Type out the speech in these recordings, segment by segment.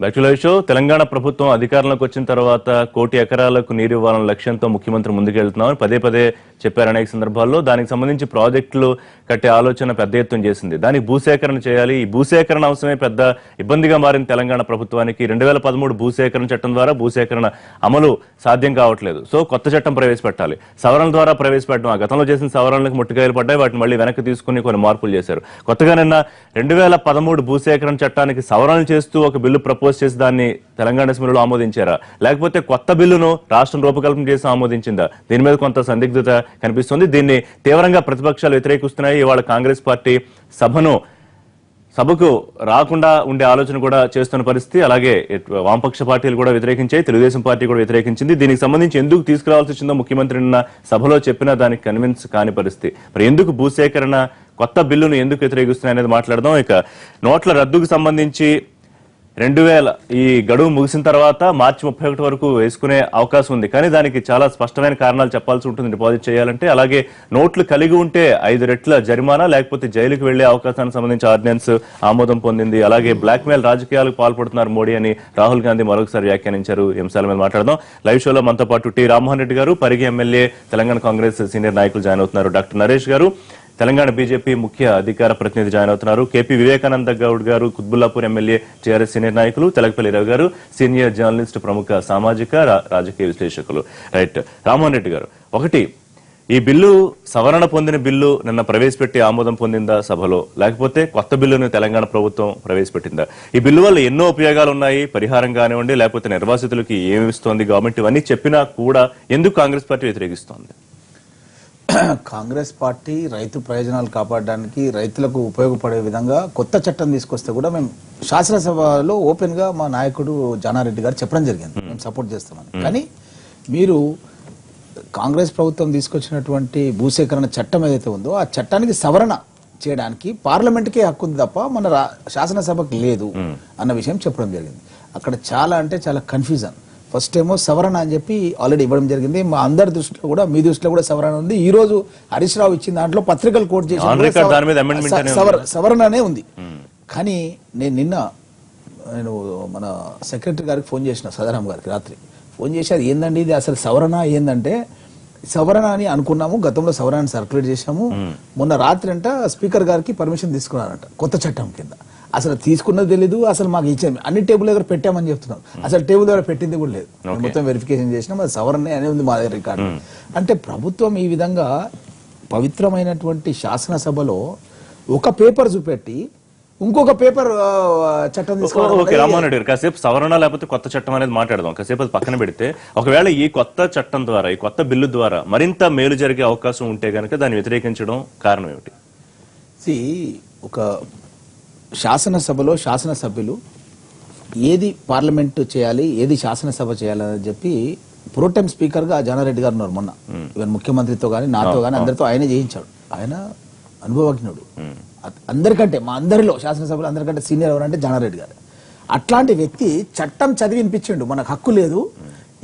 Back to live show. Telangana ప్రభుత్వం అధికారంలోకి వచ్చిన తర్వాత 1 కోటి ఎకరాలకు నీరు ఇవ్వాలన్న లక్ష్యంతో ముఖ్యమంత్రి ముందుకెళ్తున్నామని పదే పదే చెప్పారు అనేక సందర్భాల్లో. దానికి సంబంధించి ప్రాజెక్టులు కట్టే ఆలోచన పెద్ద ఎత్తున చేసింది. దానికి భూసేకరణ చేయాలి. ఈ భూసేకరణ అవసరమే పెద్ద ఇబ్బందిగా మారింది తెలంగాణ ప్రభుత్వానికి. 2013 భూసేకరణ చట్టం ద్వారా భూసేకరణ అమలు సాధ్యం కావట్లేదు. సో కొత్త చట్టం ప్రవేశపెట్టాలి. సవరణ ద్వారా ప్రవేశపెట్టడం, ఆ గతంలో చేసిన సవరణలకు ముట్టుకాయలు పడ్డాయి. వాటిని మళ్ళీ వెనక్కి తీసుకుని కొన్ని మార్పులు చేశారు. కొత్తగా నిన్న 2013 భూసేకరణ చట్టానికి సవరణలు చేస్తూ ఒక బిల్లు ప్రపోజ్ చేసి దాన్ని తెలంగాణ అసెంబ్లీలో ఆమోదించారా, లేకపోతే కొత్త బిల్లును రాష్ట్రం రూపకల్పన చేసి ఆమోదించిందా? దీని మీద కొంత సందిగ్ధత కనిపిస్తుంది. దీన్ని తీవ్రంగా ప్రతిపక్షాలు వ్యతిరేకిస్తున్నాయి. ఇవాళ కాంగ్రెస్ పార్టీ సభకు రాకుండా ఉండే ఆలోచన కూడా చేస్తున్న పరిస్థితి. అలాగే వామపక్ష పార్టీలు కూడా వ్యతిరేకించాయి, తెలుగుదేశం పార్టీ కూడా వ్యతిరేకించింది. దీనికి సంబంధించి ఎందుకు తీసుకురావాల్సి వచ్చిందో ముఖ్యమంత్రి నిన్న సభలో చెప్పినా దానికి కన్విన్స్ కాని పరిస్థితి. మరి ఎందుకు భూసేకరణ కొత్త బిల్లును ఎందుకు వ్యతిరేకిస్తున్నాయి అనేది మాట్లాడదాం. ఇక నోట్ల రద్దుకు సంబంధించి 2000 ఈ గడువు ముగిసిన తర్వాత మార్చి 31 వరకు వేసుకునే అవకాశం ఉంది. కానీ దానికి చాలా స్పష్టమైన కారణాలు చెప్పాల్సి ఉంటుంది డిపాజిట్ చేయాలంటే. అలాగే నోట్లు కలిగి ఉంటే 5 రెట్ల జరిమానా, లేకపోతే జైలుకు వెళ్లే అవకాశానికి సంబంధించి ఆర్డినెన్స్ ఆమోదం పొందింది. అలాగే బ్లాక్ మెయిల్ రాజకీయాలకు పాల్పడుతున్నారు మోడీ అని రాహుల్ గాంధీ మరొకసారి వ్యాఖ్యానించారు. ఈ అంశాల మీద మాట్లాడదాం. లైవ్ షోలో మనతో పాటు టి రామ్మోహన్ రెడ్డి గారు, పరిగి ఎమ్మెల్యే, తెలంగాణ కాంగ్రెస్ సీనియర్ నాయకులు జాయిన్ అవుతున్నారు. డాక్టర్ నరేష్ గారు, తెలంగాణ బీజేపీ ముఖ్య అధికార ప్రతినిధి జాయిన్ అవుతున్నారు. కేపీ వివేకానంద గౌడ్ గారు, కుత్బుల్లాపూర్ ఎమ్మెల్యే, టీఆర్ఎస్ సీనియర్ నాయకులు. తెలకపల్లి రవి గారు, సీనియర్ జర్నలిస్ట్, ప్రముఖ సామాజిక రాజకీయ విశ్లేషకులు. రైట్, రామ్మోహన్ రెడ్డి గారు, ఒకటి, ఈ బిల్లు సవరణ పొందిన బిల్లు నిన్న ప్రవేశపెట్టి ఆమోదం పొందిందా సభలో, లేకపోతే కొత్త బిల్లును తెలంగాణ ప్రభుత్వం ప్రవేశపెట్టిందా? ఈ బిల్లు వల్ల ఎన్నో ఉపయోగాలు ఉన్నాయి, పరిహారం కానివ్వండి, లేకపోతే నిర్వాసితులకి ఏమి ఇస్తోంది గవర్నమెంట్, ఇవన్నీ చెప్పినా కూడా ఎందుకు కాంగ్రెస్ పార్టీ వ్యతిరేకిస్తోంది? కాంగ్రెస్ పార్టీ రైతు ప్రయోజనాలు కాపాడడానికి, రైతులకు ఉపయోగపడే విధంగా కొత్త చట్టం తీసుకొస్తే కూడా మేము శాసనసభలో ఓపెన్ గా మా నాయకుడు జానారెడ్డి గారు చెప్పడం జరిగింది, మేము సపోర్ట్ చేస్తామని. కానీ మీరు కాంగ్రెస్ ప్రభుత్వం తీసుకొచ్చినటువంటి భూసేకరణ చట్టం ఏదైతే ఉందో ఆ చట్టానికి సవరణ చేయడానికి పార్లమెంట్కే హక్కు ఉంది తప్ప మన శాసనసభకు లేదు అన్న విషయం చెప్పడం జరిగింది. అక్కడ చాలా అంటే చాలా కన్ఫ్యూజన్. ఫస్ట్ ఏమో సవరణ అని చెప్పి ఆల్రెడీ ఇవ్వడం జరిగింది. మా అందరి దృష్టిలో కూడా, మీ దృష్టిలో కూడా సవరణ ఉంది. ఈ రోజు హరీష్ రావు ఇచ్చిన దాంట్లో పత్రికలు కోట్ చేసి సవరణనే ఉంది. కానీ నేను మన సెక్రటరీ గారికి ఫోన్ చేసిన, సదారాం గారికి రాత్రి ఫోన్ చేసి, అది ఏందండి ఇది అసలు సవరణ ఏందంటే, సవరణ అని అనుకున్నాము, గతంలో సవరణ సర్క్యులేట్ చేశాము, మొన్న రాత్రి అంట స్పీకర్ గారికి పర్మిషన్ తీసుకున్నారంట కొత్త చట్టం కింద. అసలు తీసుకున్నది తెలీదు, అసలు మాకు ఇచ్చాము, అన్ని టేబుల్ దగ్గర పెట్టామని చెప్తున్నాం. అసలు టేబుల్ దగ్గర పెట్టింది కూడా లేదు. మొత్తం వెరిఫికేషన్ చేసినాం, అది సవరణే అనేది ఉంది మా దగ్గర రికార్డు. అంటే ప్రభుత్వం ఈ విధంగా పవిత్రమైనటువంటి శాసనసభలో ఒక పేపర్ చూపెట్టి ఇంకొక పేపర్ చట్టం తీసుకోవాలి. రామ్మోహన్ రెడ్డి గారు, కాసేపు సవరణ లేకపోతే కొత్త చట్టం అనేది మాట్లాడదాం. కాసేపు అది పక్కన పెడితే, ఒకవేళ ఈ కొత్త చట్టం ద్వారా, ఈ కొత్త బిల్లు ద్వారా మరింత మేలు జరిగే అవకాశం ఉంటే గనక దాన్ని వ్యతిరేకించడం కారణం ఏమిటి? ఒక శాసనసభలో శాసనసభ్యులు ఏది పార్లమెంటు చేయాలి, ఏది శాసనసభ చేయాలని చెప్పి ప్రోటెం స్పీకర్ గా జానారెడ్డి గారు ఉన్నారు. మొన్న ఈవెన్ ముఖ్యమంత్రితో గానీ నాతో గానీ అందరితో ఆయనే చేయించాడు. ఆయన అనుభవజ్ఞుడు. అందరికంటే, మా అందరిలో శాసనసభలో అందరికంటే సీనియర్ ఎవరంటే జానారెడ్డి గారు. అట్లాంటి వ్యక్తి చట్టం చదివి వినిపించిండు, మనకు హక్కు లేదు,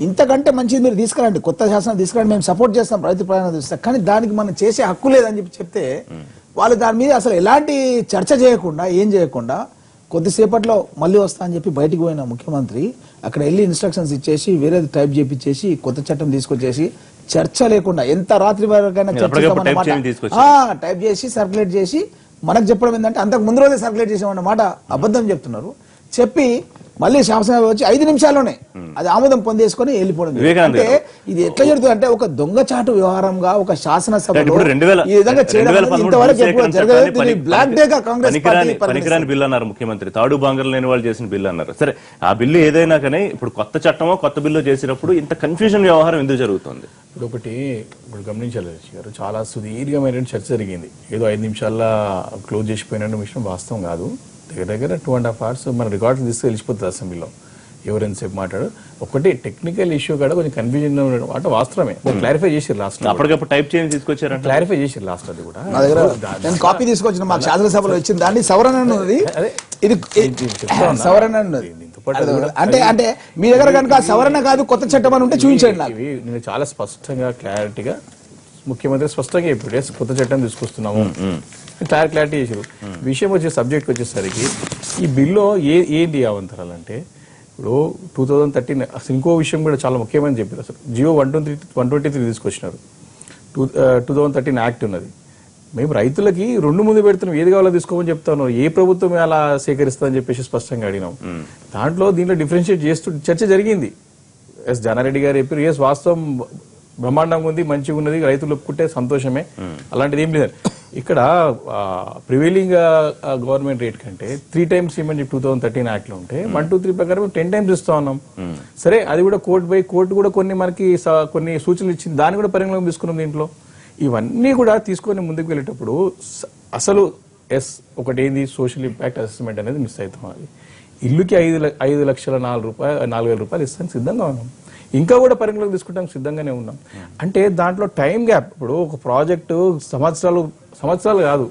ఇంతకంటే మంచిది మీరు తీసుకురండి, కొత్త శాసనం తీసుకురండి, మేము సపోర్ట్ చేస్తాం, రైతు ప్రయాణం చేస్తాం, కానీ దానికి మనం చేసే హక్కు లేదని చెప్పి చెప్తే వాళ్ళు దాని మీద అసలు ఎలాంటి చర్చ చేయకుండా, ఏం చేయకుండా కొద్దిసేపట్లో మళ్ళీ వస్తా అని చెప్పి బయటికి పోయిన ముఖ్యమంత్రి అక్కడ వెళ్ళి ఇన్స్ట్రక్షన్స్ ఇచ్చేసి వేరేది టైప్ చేపించేసి కొత్త చట్టం తీసుకొచ్చేసి చర్చ లేకుండా ఎంత రాత్రి వరకైనా టైప్ చేసి సర్క్యులేట్ చేసి మనకు చెప్పడం ఏంటంటే అంతకు ముందు రోజే సర్క్యులేట్ చేసామన్నమాట. అబద్ధం చెప్తున్నారు. చెప్పి మళ్ళీ శాసనసభ వచ్చి 5 నిమిషాల్లోనే అది ఆమోదం పొందేసుకొని వెళ్ళిపోవడం. అంటే ఇది ఎట్లా జరుగుతుంది అంటే ఒక దొంగచాటు వ్యవహారంగా ఒక శాసనసభలో ఈ విధంగా పనికిరాని బిల్లు అన్నారు ముఖ్యమంత్రి. తాడు బాంగర్ లేని వాళ్ళు చేసిన బిల్లు అన్నారు. సరే, ఆ బిల్లు ఏదైనా కానీ ఇప్పుడు కొత్త చట్టమో కొత్త బిల్లు చేసినప్పుడు ఇంత కన్ఫ్యూజన్ వ్యవహారం ఎందుకు జరుగుతుంది? ఇప్పుడు గమనించాలి గారు, చాలా సుదీర్ఘమైన చర్చ జరిగింది. ఏదో 5 నిమిషాల్లో క్లోజ్ చేసిపోయిన విషయం వాస్తవం కాదు. దగ్గర 2.5 hours మన రికార్డులు తీస్తే తెలిసిపోతుంది అసెంబ్లీలో ఎవరెంతసేపు మాట్లాడు. ఒకటి టెక్నికల్ ఇష్యూ కూడా కొంచెం కన్ఫ్యూజన్ అంటే వాస్తవమే. క్లారిఫై చేసారు లాస్ట్, అప్పటికప్పుడు టైప్ చేసి తీసుకొచ్చారు, క్లారిఫై చేసారు లాస్ట్. అది కూడా నా దగ్గర నేను కాపీ తీసుకొచ్చిన, మాకు శాసనసభలో వచ్చింది, దాన్ని సవరణ ఉన్నది, ఇది సవరణ ఉన్నది. అంటే అంటే మీ దగ్గర కనుక సవరణ కాదు కొత్త చట్టం అని ఉంటే చూపించండి నాకు. నేను చాలా స్పష్టంగా క్లారిటీగా ముఖ్యమంత్రి స్పష్టంగా చెప్పాడు, కొత్త చట్టం తీసుకొస్తున్నాము, క్లారిటీ చేసారు. విషయం వచ్చే సబ్జెక్ట్ వచ్చేసరికి ఈ బిల్లో ఏంటి అవంతరాలంటే ఇప్పుడు 2013 అసలు ఇంకో విషయం కూడా చాలా ముఖ్యమైన చెప్పారు. అసలు జియో 123 తీసుకొచ్చినారు. 2013 యాక్ట్ ఉన్నది. మేము రైతులకి 2 ముందు పెడుతున్నాం, ఏది కావాలో తీసుకోమని చెప్తాను. ఏ ప్రభుత్వం అలా సేకరిస్తుందని చెప్పేసి స్పష్టంగా అడిగినాం. దీంట్లో డిఫరెన్షియేట్ చేస్తూ చర్చ జరిగింది. జానారెడ్డి గారు చెప్పారు, ఎస్ వాస్తవం బ్రహ్మాండంగా ఉంది, మంచిగా ఉన్నది, రైతులు ఒప్పుకుంటే సంతోషమే, అలాంటిది ఏం లేదు. ఇక్కడ ప్రివైలింగ్ గవర్నమెంట్ రేట్ కంటే 3 times ఇవ్వమని చెప్పి 2013 యాక్ట్ లో ఉంటే 123 ప్రకారం 10 times ఇస్తా ఉన్నాం. సరే, అది కూడా కోర్టు కూడా కొన్ని సూచనలు ఇచ్చింది, దాన్ని కూడా పరిగణలోకి తీసుకున్నాం. దీంట్లో ఇవన్నీ కూడా తీసుకొని ముందుకు వెళ్ళేటప్పుడు అసలు ఒకటి ఏంది, సోషల్ ఇంపాక్ట్ అసెస్మెంట్ అనేది మిస్ అవుతాం. అది ఇల్లుకి 5,04,000 రూపాయలు ఇస్తానికి సిద్ధంగా ఉన్నాం, ఇంకా కూడా పరిగణలోకి తీసుకుంటానికి సిద్ధంగానే ఉన్నాం. అంటే దాంట్లో టైం గ్యాప్, ఇప్పుడు ఒక ప్రాజెక్టు సంవత్సరాలు కాదు,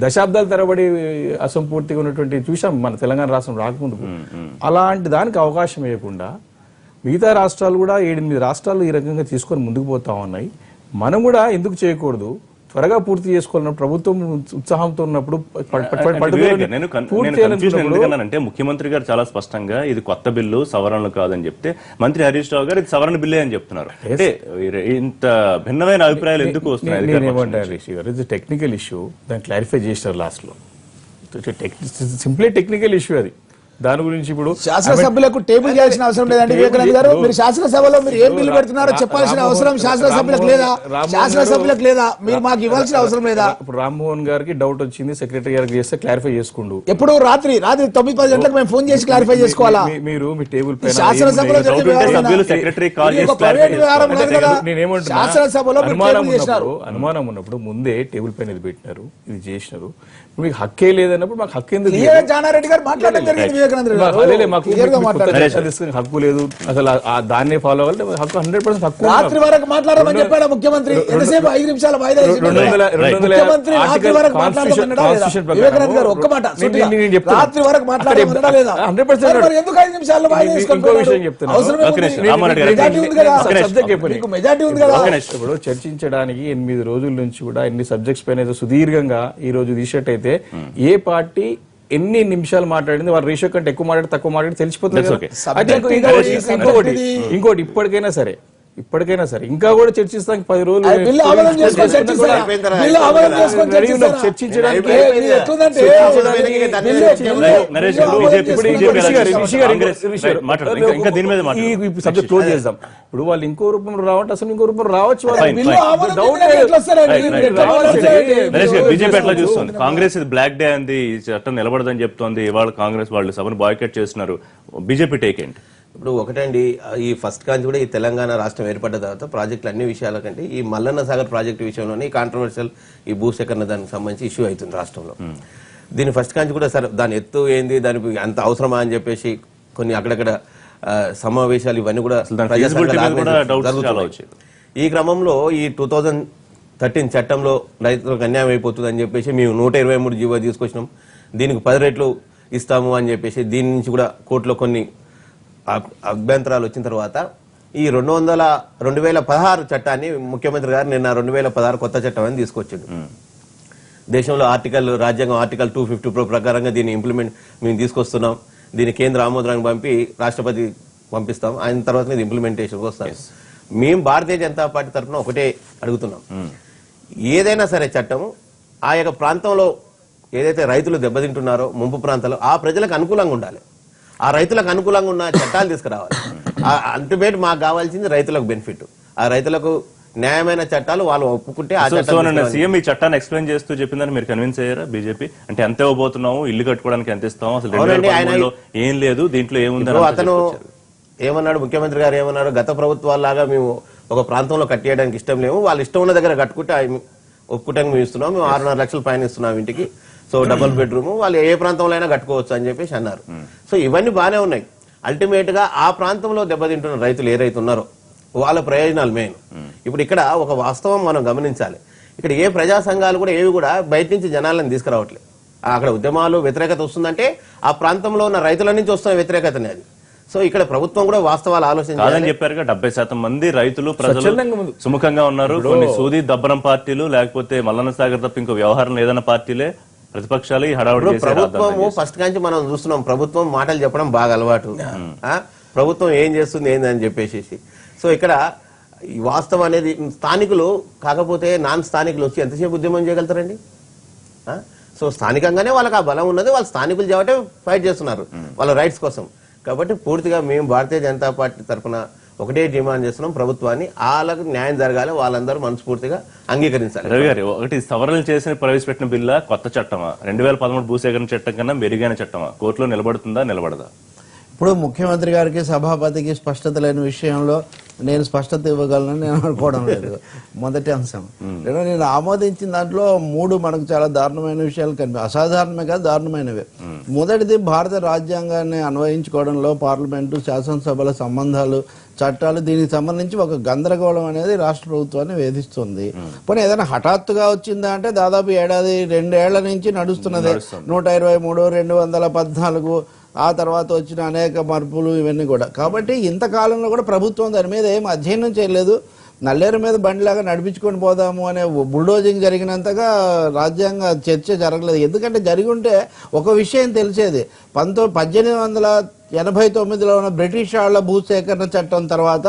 దశాబ్దాల తరబడి అసంపూర్తిగా ఉన్నటువంటి చూసాం మన తెలంగాణ రాష్ట్రం రాకముందు. అలాంటి దానికి అవకాశం ఇవ్వకుండా మిగతా రాష్ట్రాలు కూడా 7-8 రాష్ట్రాలు ఈ రకంగా తీసుకొని ముందుకు పోతా ఉన్నాయి. మనం కూడా ఎందుకు చేయకూడదు, త్వరగా పూర్తి చేసుకోవాలన్న ప్రభుత్వం ఉత్సాహంతో ఉన్నప్పుడు ఎందుకన్నానంటే ముఖ్యమంత్రి గారు చాలా స్పష్టంగా ఇది కొత్త బిల్లు, సవరణలు కాదని చెప్తే మంత్రి హరీష్ రావు గారు ఇది సవరణ బిల్లే అని చెప్తున్నారు. అంటే ఇంత భిన్నమైన అభిప్రాయాలు ఎందుకు వస్తున్నాయి? ఇది టెక్నికల్ ఇష్యూ, దాన్ని క్లారిఫై చేసినారు లాస్ట్ లో. సింప్లీ టెక్నికల్ ఇష్యూ అది. దాని గురించి ఇప్పుడు శాసనసభ్యులకు టేబుల్ చేయాల్సిన అవసరం లేదండి వివేకానంద గారు. మీరు శాసనసభలో మీరు ఏం బిల్లు పెడుతున్నారో చెప్పాల్సిన అవసరం శాసనసభ్యులకు లేదా? శాసనసభ్యులకు లేదా? మీరు మాకు ఇవ్వాల్సిన అవసరం లేదా? ఇప్పుడు రామ్మోహన్ గారికి డౌట్ వచ్చింది, సెక్రటరీ గారికి చేస్తే క్లారిఫై చేసుకుండు. ఎప్పుడు రాత్రి 9-10 గంటలకు మేము ఫోన్ చేసి క్లారిఫై చేసుకోవాలా? మీరు మీ టేబుల్ పైన శాసనసభలో అనుమానం ఉన్నప్పుడు ముందే టేబుల్ పైన ఇది పెట్టినారు, ఇది చేసినారు. మీకు హక్కే లేదన్నప్పుడు మాకు హక్కు ఎందుకు? జానారెడ్డి గారు మాట్లాడడం జరిగింది, హక్కు లేదు అసలు, దాన్నే ఫాలో అవ్వాలి. హక్కు 100% హక్కు. రాత్రి వరకు మాట్లాడమని చెప్పాడు ముఖ్యమంత్రి. ఎంతసేపు 5 నిమిషాలు వాయిదా ముఖ్యమంత్రి రాత్రి వరకు మాట్లాడమన్నాడా లేదా? వివేకానంద గారు ఒక్క మాట, రాత్రి వరకు మాట్లాడమన్నాడా లేదా? 100%. ఎందుకు 5 నిమిషాలు వాయిదా ఇంకో విషయం చెప్తున్నా, మెజార్టీ ఉంది కదా. ఇప్పుడు చర్చించడానికి 8 రోజుల నుంచి కూడా ఎన్ని సబ్జెక్ట్స్ పైన సుదీర్ఘంగా ఈ రోజు తీసేటైతే ఏ పార్టీ ఎన్ని నిమిషాలు మాట్లాడింది, వాళ్ళు రేషియో కంటే ఎక్కువ మాట్లాడి తక్కువ మాట్లాడి తెలిసిపోతుంది. ఇంకోటి ఇప్పటికైనా సరే ఇంకా కూడా చర్చిస్తానికి 10 రోజులు సబ్జెక్ట్ క్లోజ్ చేద్దాం. ఇప్పుడు వాళ్ళు ఇంకో రూపంలో రావట్టు, అసలు ఇంకో రూపంలో రావచ్చు. బీజేపీ ఎట్లా చూస్తుంది? కాంగ్రెస్ ఇది బ్లాక్ డే అంది, ఈ చట్టం నిలబడదని చెప్తోంది. ఇవాళ కాంగ్రెస్ వాళ్ళు సభను బాయ్కట్ చేస్తున్నారు. బీజేపీ టేక్ ఏంటి? ఇప్పుడు ఒకటండి, ఈ ఫస్ట్ కాంచి కూడా ఈ తెలంగాణ రాష్ట్రం ఏర్పడ్డ తర్వాత ప్రాజెక్టులు అన్ని విషయాల కంటే ఈ మల్లన్న సాగర్ ప్రాజెక్టు విషయంలోనే ఈ కాంట్రవర్షియల్ ఈ భూసేకరణ దానికి సంబంధించి ఇష్యూ అవుతుంది రాష్ట్రంలో. దీని ఫస్ట్ కాంచి కూడా సరే దాని ఎత్తు ఏంది, దానికి అంత అవసరమా అని చెప్పేసి కొన్ని అక్కడక్కడ సమావేశాలు ఇవన్నీ కూడా జరుగుతున్నాయి. ఈ క్రమంలో ఈ 2013 చట్టంలో రైతులకు అన్యాయం అయిపోతుంది అని చెప్పేసి మేము 123 జీవో తీసుకొచ్చినాం. దీనికి 10 రెట్లు ఇస్తాము అని చెప్పేసి దీని నుంచి కూడా కోర్టులో కొన్ని అభ్యంతరాలు వచ్చిన తర్వాత ఈ 2016 చట్టాన్ని ముఖ్యమంత్రి గారు నిన్న 2016 కొత్త చట్టం అని తీసుకొచ్చిండు. దేశంలో రాజ్యాంగం ఆర్టికల్ 250 ప్రకారంగా దీన్ని మేము తీసుకొస్తున్నాం. దీన్ని కేంద్ర ఆమోదానికి పంపి రాష్ట్రపతి పంపిస్తాం, ఆయన తర్వాత ఇది ఇంప్లిమెంటేషన్ వస్తాం. మేము భారతీయ జనతా పార్టీ తరఫున ఒకటే అడుగుతున్నాం, ఏదైనా సరే చట్టం ఆ యొక్క ప్రాంతంలో ఏదైతే రైతులు దెబ్బతింటున్నారో ముంపు ప్రాంతాల్లో ఆ ప్రజలకు అనుకూలంగా ఉండాలి. ఆ రైతులకు అనుకూలంగా ఉన్న చట్టాలు తీసుకురావాలి. అల్టిమేట్ మాకు కావాల్సింది రైతులకు బెనిఫిట్. ఆ రైతులకు న్యాయమైన చట్టాలు వాళ్ళు ఒప్పుకుంటే సీఎం ఈ చట్టాన్ని ఎక్స్ప్లెయిన్ చేస్తూ చెప్పిందని మీరు కన్విన్స్ అయ్యారా? బీజేపీ అంటే ఎంత ఇవ్వబోతున్నాము, ఇల్లు కట్టుకోవడానికి ఎంత ఇస్తాము, అసలు ఏం లేదు దీంట్లో ఏముంది? అతను ఏమన్నాడు, ముఖ్యమంత్రి గారు ఏమన్నాడు, గత ప్రభుత్వాలాగా మేము ఒక ప్రాంతంలో కట్టేయడానికి ఇష్టం లేము, వాళ్ళు ఇష్టం ఉన్న దగ్గర కట్టుకుంటే ఒప్పుకుంటానికి మేము ఇస్తున్నాం, మేము 6.5 లక్షలు పైన ఇస్తున్నాం ఇంటికి, సో డబుల్ బెడ్రూమ్ వాళ్ళు ఏ ప్రాంతంలో అయినా కట్టుకోవచ్చు అని చెప్పేసి అన్నారు. సో ఇవన్నీ బాగానే ఉన్నాయి. అల్టిమేట్ గా ఆ ప్రాంతంలో దెబ్బతింటున్న రైతులు ఏ రైతు ఉన్నారో వాళ్ళ ప్రయోజనాలు మెయిన్. ఇప్పుడు ఇక్కడ ఒక వాస్తవం మనం గమనించాలి, ఇక్కడ ఏ ప్రజా సంఘాలు కూడా ఏవి కూడా బయట నుంచి జనాలను తీసుకురావట్లేదు. అక్కడ ఉద్యమాలు వ్యతిరేకత వస్తుందంటే ఆ ప్రాంతంలో ఉన్న రైతుల నుంచి వస్తున్న వ్యతిరేకతనే అది. సో ఇక్కడ ప్రభుత్వం కూడా వాస్తవాలు ఆలోచించాలని చెప్పారుగా. 70% మంది రైతులు ప్రజలు సుముఖంగా ఉన్నారు. కొన్ని సూది దబ్బరం పార్టీలు లేకపోతే మల్లన్న సాగర్ తప్ప ఇంకో వ్యవహారం ఏదైనా పార్టీలే ప్రతిపక్షాలు ఈ హడావుడి చేసే ప్రభుత్వము ఫస్ట్ కాంచి మనం చూస్తున్నాం, ప్రభుత్వం మాటలు చెప్పడం బాగా అలవాటు. ప్రభుత్వం ఏం చేస్తుంది ఏంది అని చెప్పేసి. సో ఇక్కడ ఈ వాస్తవం అనేది స్థానికులు కాకపోతే నాన్ స్థానికులు వచ్చి ఎంతసేపు ఉద్యమం చేయగలుగుతారండి? సో స్థానికంగానే వాళ్ళకి ఆ బలం ఉన్నది, వాళ్ళు స్థానికులు కాబట్టి ఫైట్ చేస్తున్నారు వాళ్ళ రైట్స్ కోసం. కాబట్టి పూర్తిగా మేము భారతీయ జనతా పార్టీ తరఫున ఒకటే డిమాండ్ చేస్తున్నాం, ప్రభుత్వాన్ని వాళ్ళకు న్యాయం జరగాలి, వాళ్ళందరూ మనస్ఫూర్తిగా అంగీకరించాలి. రవి గారు, ఒకటి సవరణలు చేసిన ప్రవేశపెట్టిన బిల్లా కొత్త చట్టమా, 2013 భూసేకరణ చట్టం కన్నా మెరుగైన చట్టమా, కోర్టులో నిలబడుతుందా నిలబడదా? ఇప్పుడు ముఖ్యమంత్రి గారికి సభాపతికి స్పష్టత లేని విషయంలో నేను స్పష్టత ఇవ్వగలను నేను అనుకోవడం లేదు. మొదటి అంశం. నేను ఆమోదించిన దాంట్లో 3 మనకు చాలా దారుణమైన విషయాలు అసాధారణమే కాదు, దారుణమైనవే. మొదటిది, భారత రాజ్యాంగాన్ని అన్వయించుకోవడంలో పార్లమెంటు శాసనసభల సంబంధాలు, చట్టాలు, దీనికి సంబంధించి ఒక గందరగోళం అనేది రాష్ట్ర ప్రభుత్వాన్ని వేధిస్తుంది. పోనీ ఏదైనా హఠాత్తుగా వచ్చిందా అంటే దాదాపు 1-2 ఏళ్ల నుంచి నడుస్తున్నది. 123, 214, ఆ తర్వాత వచ్చిన అనేక మార్పులు ఇవన్నీ కూడా. కాబట్టి ఇంతకాలంలో కూడా ప్రభుత్వం దాని మీద ఏం అధ్యయనం చేయలేదు. నల్లేరు మీద బండిలాగా నడిపించుకొని పోదాము అనే బుల్డోజింగ్ జరిగినంతగా రాజ్యాంగ చర్చ జరగలేదు. ఎందుకంటే జరిగి ఉంటే ఒక విషయం తెలిసేది, 1889లో ఉన్న బ్రిటిష్ వాళ్ళ భూసేకరణ చట్టం తర్వాత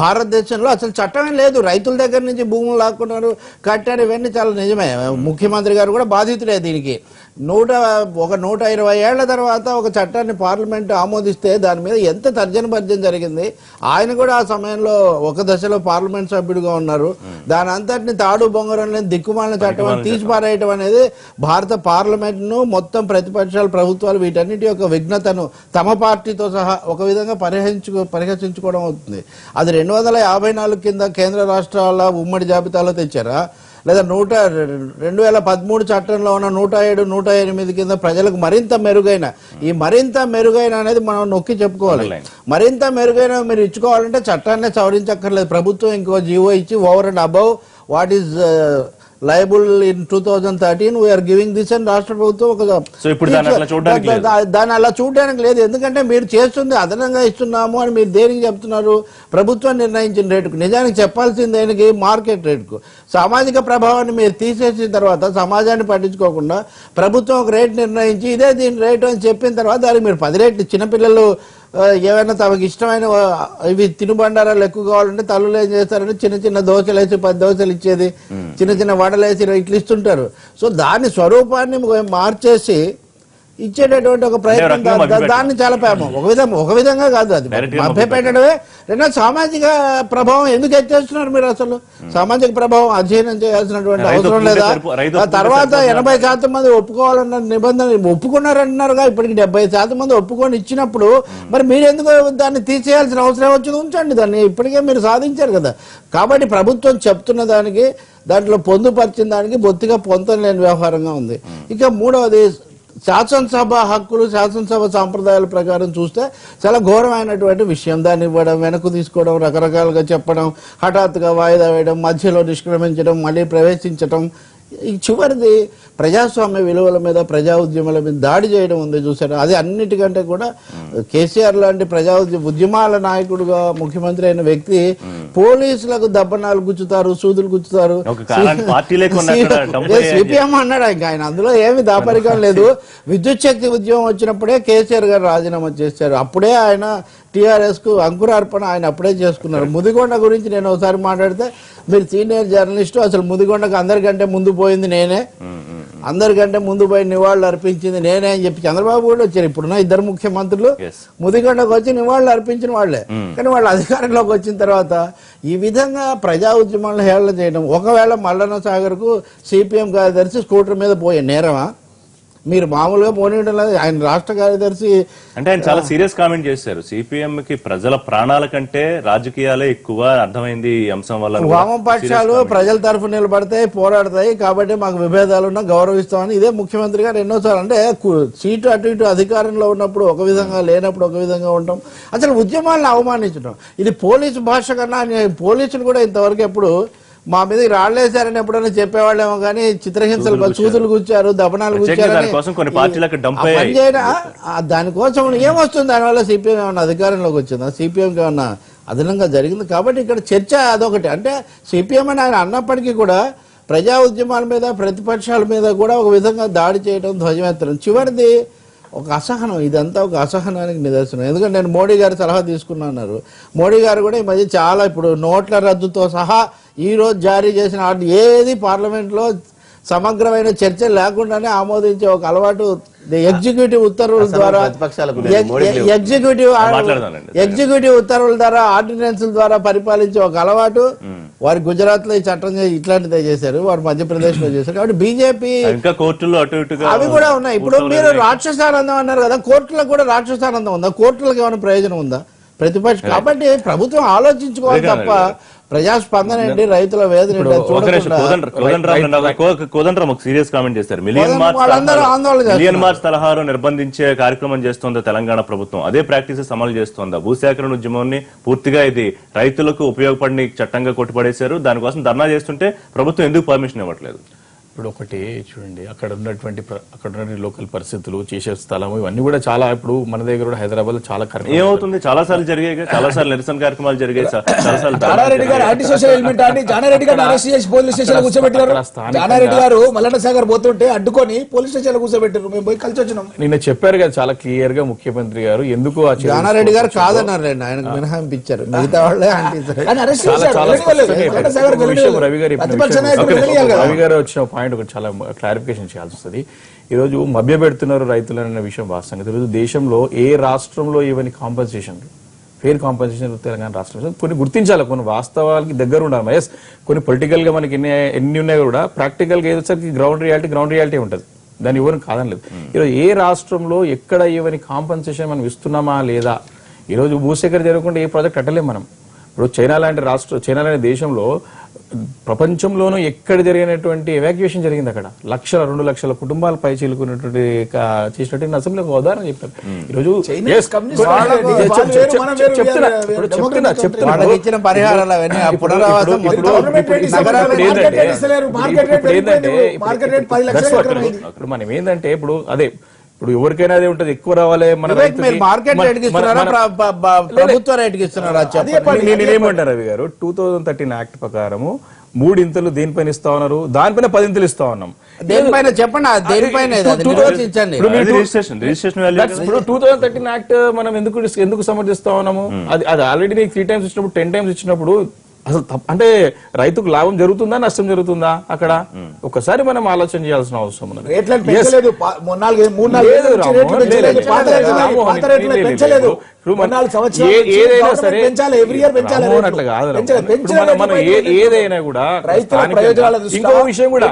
భారతదేశంలో అసలు చట్టమే లేదు. రైతుల దగ్గర నుంచి భూములు లాక్కున్నారు, కట్టారు, ఇవన్నీ చాలా నిజమే. ముఖ్యమంత్రి గారు కూడా బాధితుడే దీనికి. 120 ఏళ్ల తర్వాత ఒక చట్టాన్ని పార్లమెంట్ ఆమోదిస్తే దాని మీద ఎంత తర్జన భర్జన జరిగింది. ఆయన కూడా ఆ సమయంలో ఒక దశలో పార్లమెంట్ సభ్యుడిగా ఉన్నారు. దాని అంతటిని తాడు బొంగరం లేని దిక్కుమాలిన చట్టం అని తీసిపారేయటం అనేది భారత పార్లమెంట్ ను, మొత్తం ప్రతిపక్షాలు, ప్రభుత్వాలు వీటన్నిటి యొక్క విఘ్నతను తమ పార్టీతో సహా ఒక విధంగా పరిహసించుకోవడం అవుతుంది. అది 254 కింద కేంద్ర రాష్ట్రాల ఉమ్మడి జాబితాలో తెచ్చారా, లేదా 2013 చట్టంలో ఉన్న 107, 108 కింద ప్రజలకు మరింత మెరుగైన, ఈ మరింత మెరుగైన అనేది మనం నొక్కి చెప్పుకోవాలి. మరింత మెరుగైన మీరు ఇచ్చుకోవాలంటే చట్టాన్ని సవరించక్కర్లేదు. ప్రభుత్వం ఇంకో జీవో ఇచ్చి over and above what is liable in 2013 we are giving this అని రాష్ట్ర ప్రభుత్వం ఒక దాన్ని అలా చూడడానికి లేదు. ఎందుకంటే మీరు చేస్తుంది అదనంగా ఇస్తున్నాము అని మీరు దేనికి చెప్తున్నారు? ప్రభుత్వం నిర్ణయించిన రేటుకు. నిజానికి చెప్పాల్సింది దేనికి? మార్కెట్ రేటుకు. సామాజిక ప్రభావాన్ని మీరు తీసేసిన తర్వాత సమాజాన్ని పట్టించుకోకుండా ప్రభుత్వం ఒక రేటు నిర్ణయించి ఇదే దీని రేటు అని చెప్పిన తర్వాత దానికి మీరు 10 రేట్లు, చిన్నపిల్లలు ఏమైనా తమకు ఇష్టమైన ఇవి తినుబండారాలు ఎక్కువ కావాలంటే తల్లులు ఏం చేస్తారంటే చిన్న చిన్న దోశలు వేసి 10 దోశలు ఇచ్చేది, చిన్న చిన్న వడలు వేసి ఇట్లా ఇస్తుంటారు. సో దాని స్వరూపాన్ని మార్చేసి ఇచ్చేటటువంటి ఒక ప్రయత్నం, దాన్ని చాలా ఒక విధంగా కాదు, అది మభ్యపెట్టడమే. రెండోది, సామాజిక ప్రభావం ఎందుకు ఎత్తేస్తున్నారు మీరు? అసలు సామాజిక ప్రభావం అధ్యయనం చేయాల్సినటువంటి అవసరం లేదా? తర్వాత 80% మంది ఒప్పుకోవాలన్న నిబంధన ఒప్పుకున్నారంటున్నారుగా, ఇప్పటికి 70% మంది ఒప్పుకొని ఇచ్చినప్పుడు మరి మీరు ఎందుకు దాన్ని తీసేయాల్సిన అవసరం వచ్చింది? ఉంచండి దాన్ని, ఇప్పటికే మీరు సాధించారు కదా. కాబట్టి ప్రభుత్వం చెప్తున్న దానికి, దాంట్లో పొందుపరిచిన దానికి బొత్తిగా పొంతం లేని వ్యవహారంగా ఉంది. ఇక మూడవది, శాసనసభ హక్కులు, శాసనసభ సాంప్రదాయాల ప్రకారం చూస్తే చాలా ఘోరమైనటువంటి విషయం. దాన్ని ఇవ్వడం, వెనక్కు తీసుకోవడం, రకరకాలుగా చెప్పడం, హఠాత్తుగా వాయిదా వేయడం, మధ్యలో నిష్క్రమించడం, మళ్ళీ ప్రవేశించడం. ఈ చివరిది ప్రజాస్వామ్య విలువల మీద, ప్రజా ఉద్యమాల మీద దాడి చేయడం ఉంది చూసారు. అది అన్నిటికంటే కూడా కేసీఆర్ లాంటి ప్రజా ఉద్యమాల నాయకుడుగా ముఖ్యమంత్రి అయిన వ్యక్తి పోలీసులకు దబ్బనాలు గుచ్చుతారు, సూదులు గుచ్చుతారు. సిపిఎం అన్నాడు ఇంకా ఆయన, అందులో ఏమి దాపరికం లేదు. విద్యుత్ శక్తి ఉద్యమం వచ్చినప్పుడే కేసీఆర్ గారు రాజీనామా చేశారు. అప్పుడే ఆయన టీఆర్ఎస్ కు అంకురార్పణ ఆయన అప్పుడే చేసుకున్నారు. ముదిగొండ గురించి నేను ఒకసారి మాట్లాడితే, మీరు సీనియర్ జర్నలిస్టు, అసలు ముదిగొండకు అందరికంటే ముందు పోయింది నేనే, అందరికంటే ముందు పోయి నివాళులు అర్పించింది నేనే అని చెప్పి చంద్రబాబు కూడా వచ్చారు. ఇప్పుడున్న 2 ముఖ్యమంత్రులు ముదిగొండకు వచ్చి నివాళులు అర్పించిన వాళ్లే. కానీ వాళ్ళు అధికారంలోకి వచ్చిన తర్వాత ఈ విధంగా ప్రజా ఉద్యమాలను హేళన చేయడం, ఒకవేళ మల్లన్న సాగర్ కు సిపిఎం కార్యదర్శి స్కూటర్ మీద పోయే నేరమా? మీరు మామూలుగా పోనీయడం లేదు. ఆయన రాష్ట్ర కార్యదర్శి అంటే ఆయన చాలా సీరియస్ కామెంట్ చేశారు. సిపిఎం కి ప్రజల ప్రాణాల కంటే రాజకీయాలే ఎక్కువ, అర్థమైంది ఈ అంశం వల్ల. వామపక్షాలు ప్రజల తరఫు నిలబడతాయి, పోరాడతాయి, కాబట్టి మాకు విభేదాలున్నా గౌరవిస్తామని ఇదే ముఖ్యమంత్రి గారు ఎన్నోసార్లు. అంటే సీటు అటు ఇటు అధికారంలో ఉన్నప్పుడు ఒక విధంగా, లేనప్పుడు ఒక విధంగా ఉంటాం. అసలు ఉద్యమాలను అవమానించడం ఇది పోలీసు భాష కన్నా, పోలీసులు కూడా ఇంతవరకు ఎప్పుడు మా మీద రాళ్లేశారని ఎప్పుడైనా చెప్పేవాళ్ళేమో కానీ చిత్రహింసలు, సూదులు గుచ్చారు, దపనాలు గుచ్చారు దానికోసం ఏమొస్తుంది? దానివల్ల సిపిఎం ఏమన్నా అధికారంలోకి వచ్చిందా? సిపిఎంకి ఏమన్నా అదనంగా జరిగింది? కాబట్టి ఇక్కడ చర్చ అదొకటి. అంటే సిపిఎం అని ఆయన అన్నప్పటికీ కూడా ప్రజా ఉద్యమాల మీద ప్రతిపక్షాల మీద కూడా ఒక విధంగా దాడి చేయడం, ధ్వజమెత్తడం. చివరిది ఒక అసహనం. ఇదంతా ఒక అసహనానికి నిదర్శనం. ఎందుకంటే నేను మోడీ గారి సలహా తీసుకున్నారు. మోడీ గారు కూడా ఈ మధ్య చాలా ఇప్పుడు నోట్ల రద్దుతో సహా ఈ రోజు జారీ చేసిన ఆర్డర్ ఏది పార్లమెంట్లో సమగ్రమైన చర్చ లేకుండానే ఆమోదించే ఒక అలవాటు ఎగ్జిక్యూటివ్ ఉత్తర్వుల ద్వారా ఎగ్జిక్యూటివ్ ఉత్తర్వుల ద్వారా ఆర్డినెన్స్ల ద్వారా పరిపాలించే ఒక అలవాటు వారు గుజరాత్ లో ఈ చట్టం ఇట్లాంటిదే చేశారు, వారు మధ్యప్రదేశ్ లో చేశారు. కాబట్టి బీజేపీ ఇంకా కోర్టుల్లో అటు ఇటుగా అవి కూడా ఉన్నాయి. ఇప్పుడు మీరు రాక్షసానందం అన్నారు కదా, కోర్టులకు కూడా రాక్షసానందం ఉందా? కోర్టులకు ఏమైనా ప్రయోజనం ఉందా? ప్రతిపక్షం. కాబట్టి ప్రభుత్వం ఆలోచించుకోవాలి తప్ప ప్రజాస్పందన ఏంటి, రైతుల వేదన కోదండరాం ఒక సీరియస్ కామెంట్ చేశారు. ఆందోళన మిలియన్ మార్చ్ తరహాలో నిర్బంధించే కార్యక్రమం చేస్తోందా తెలంగాణ ప్రభుత్వం? అదే ప్రాక్టీసెస్ అమలు చేస్తోందా? భూసేకరణ ఉద్యమాన్ని పూర్తిగా ఇది రైతులకు ఉపయోగపడిన చట్టంగా కొట్టుపడేశారు. దానికోసం ధర్నా చేస్తుంటే ప్రభుత్వం ఎందుకు పర్మిషన్ ఇవ్వట్లేదు? ఇప్పుడు ఒకటి చూడండి, అక్కడ ఉన్నటువంటి లోకల్ పరిస్థితులు, చేసే స్థలం, ఇవన్నీ కూడా చాలా. ఇప్పుడు మన దగ్గర కూడా హైదరాబాద్ లో చాలా ఏమవుతుంది, చాలా సార్లు జరిగాయి, చాలా సార్లు నిరసన కార్యక్రమాలు జరిగాయి, చాలా సార్లు జానారెడ్డి గారు యాంటీ సోషల్ ఎలిమెంట్ అని జానారెడ్డి గారు అరెస్ట్ చేసి పోలీస్ స్టేషన్ లో కూర్చోబెట్టారు. జానారెడ్డి గారు మల్లన్న సాగర్ పోతుంటే అడ్డుకొని పోలీస్ స్టేషన్ లో కూర్చోబెట్టారు. మేము పోయి కలిసి వచ్చినాం. నిన్న చెప్పారు కదా చాలా క్లియర్ గా ముఖ్యమంత్రి గారు ఎందుకు జానారెడ్డి గారు కాదన్నారు, ఆయనకు మినహాయింపు ఇచ్చారు, మిగతా వాళ్ళే రవి గారు వచ్చిన పాయింట్ ఒకటి చాలా క్లారిఫికేషన్ చేయాల్సి వస్తుంది. ఈరోజు మభ్య పెడుతున్నారు రైతులన్న విషయం వాస్తవంగా. ఈరోజు దేశంలో ఏ రాష్ట్రంలో ఇవన్నీ కాంపన్సేషన్, ఫెయిర్ కాంపన్సేషన్ తెలంగాణ రాష్ట్రంలో కొన్ని గుర్తించాలి, కొన్ని వాస్తవాలకి దగ్గర ఉండాలి. ఎస్, కొన్ని పొలిటికల్ గా మనకి ఎన్ని ఉన్నాయి కూడా ప్రాక్టికల్ గా ఏదోసరికి గ్రౌండ్ రియాలిటీ ఉంటుంది, దాన్ని ఎవరు కాదనలేదు. ఈరోజు ఏ రాష్ట్రంలో ఎక్కడ ఇవన్నీ కాంపన్సేషన్ మనం ఇస్తున్నామా లేదా? ఈరోజు భూసేకరణ జరగకుండా ఏ ప్రాజెక్ట్ కట్టలేము మనం. ఇప్పుడు చైనా లాంటి దేశంలో ప్రపంచంలోనూ ఎక్కడ జరిగినటువంటి ఎవాక్యుయేషన్ జరిగింది. అక్కడ 2 లక్షల కుటుంబాలు పై చీలుకున్నటువంటి చేసినట్టు అసెంబ్లీ ఒక ఉదాహరణ చెప్పారు. ఈరోజు ఇప్పుడు మనం ఏంటంటే ఇప్పుడు అదే ఇప్పుడు ఎవరికైనా అదే ఉంటది, ఎక్కువ రావాలి మన నేనేమంటారు రవి గారు, 2013 యాక్ట్ ప్రకారము 3 ఇంతలు దేనిపైన ఇస్తా ఉన్నారు, దానిపైన 10 ఇంతలు ఇస్తా ఉన్నాం. దేనిపైన చెప్పండి, దేనిపైన ఇప్పుడు 2013 యాక్ట్ మనం ఎందుకు సమర్థిస్తా ఉన్నాము? అది ఆల్రెడీ నీకు 3 టైమ్స్ ఇచ్చినప్పుడు 10 టైమ్స్ ఇచ్చినప్పుడు అసలు అంటే రైతుకు లాభం జరుగుతుందా, నష్టం జరుగుతుందా? అక్కడ ఒకసారి మనం ఆలోచన చేయాల్సిన అవసరం ఉన్నది. ఏదైనా సరే అట్లా కాదు. మనం ఏదైనా కూడా ఇంకో విషయం కూడా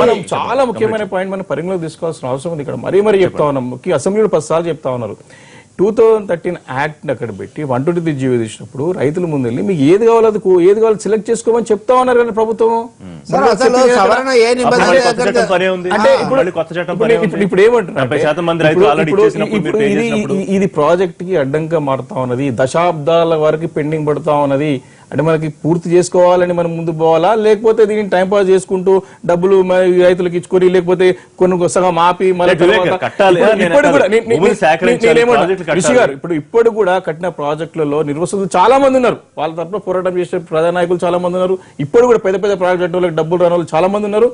మనం చాలా ముఖ్యమైన పాయింట్ మనం పరిగణలోకి తీసుకోవాల్సిన అవసరం ఉంది. ఇక్కడ మరీ చెప్తా ఉన్నాం, ముఖ్య అసెంబ్లీలో 10 సార్లు చెప్తా ఉన్నారు. 2013 యాక్ట్ అక్కడ పెట్టి 123 జీవో తీసినప్పుడు రైతుల ముందు వెళ్ళి మీకు ఏది కావాలో సెలెక్ట్ చేసుకోమని చెప్తా ఉన్నారు కదా ప్రభుత్వం. ఇప్పుడు ఏమంటున్నారు, ఇది ప్రాజెక్ట్ కి అడ్డంగా మారుతా ఉన్నది, దశాబ్దాల వరకు పెండింగ్ పడుతా ఉన్నది. అంటే మనకి పూర్తి చేసుకోవాలని మనం ముందు పోవాలా, లేకపోతే దీన్ని టైం పాస్ చేసుకుంటూ డబ్బులు రైతులకు ఇచ్చుకొని, లేకపోతే కొన్ని సగం ఆపి ఇప్పుడు కూడా కట్టిన ప్రాజెక్టులలో నిర్వసులు చాలా మంది ఉన్నారు, వాళ్ళ తరఫున పోరాటం చేసే ప్రధాన నాయకులు చాలా మంది ఉన్నారు. ఇప్పుడు కూడా పెద్ద పెద్ద ప్రాజెక్టులకు డబ్బులు రాని వాళ్ళు చాలా మంది ఉన్నారు,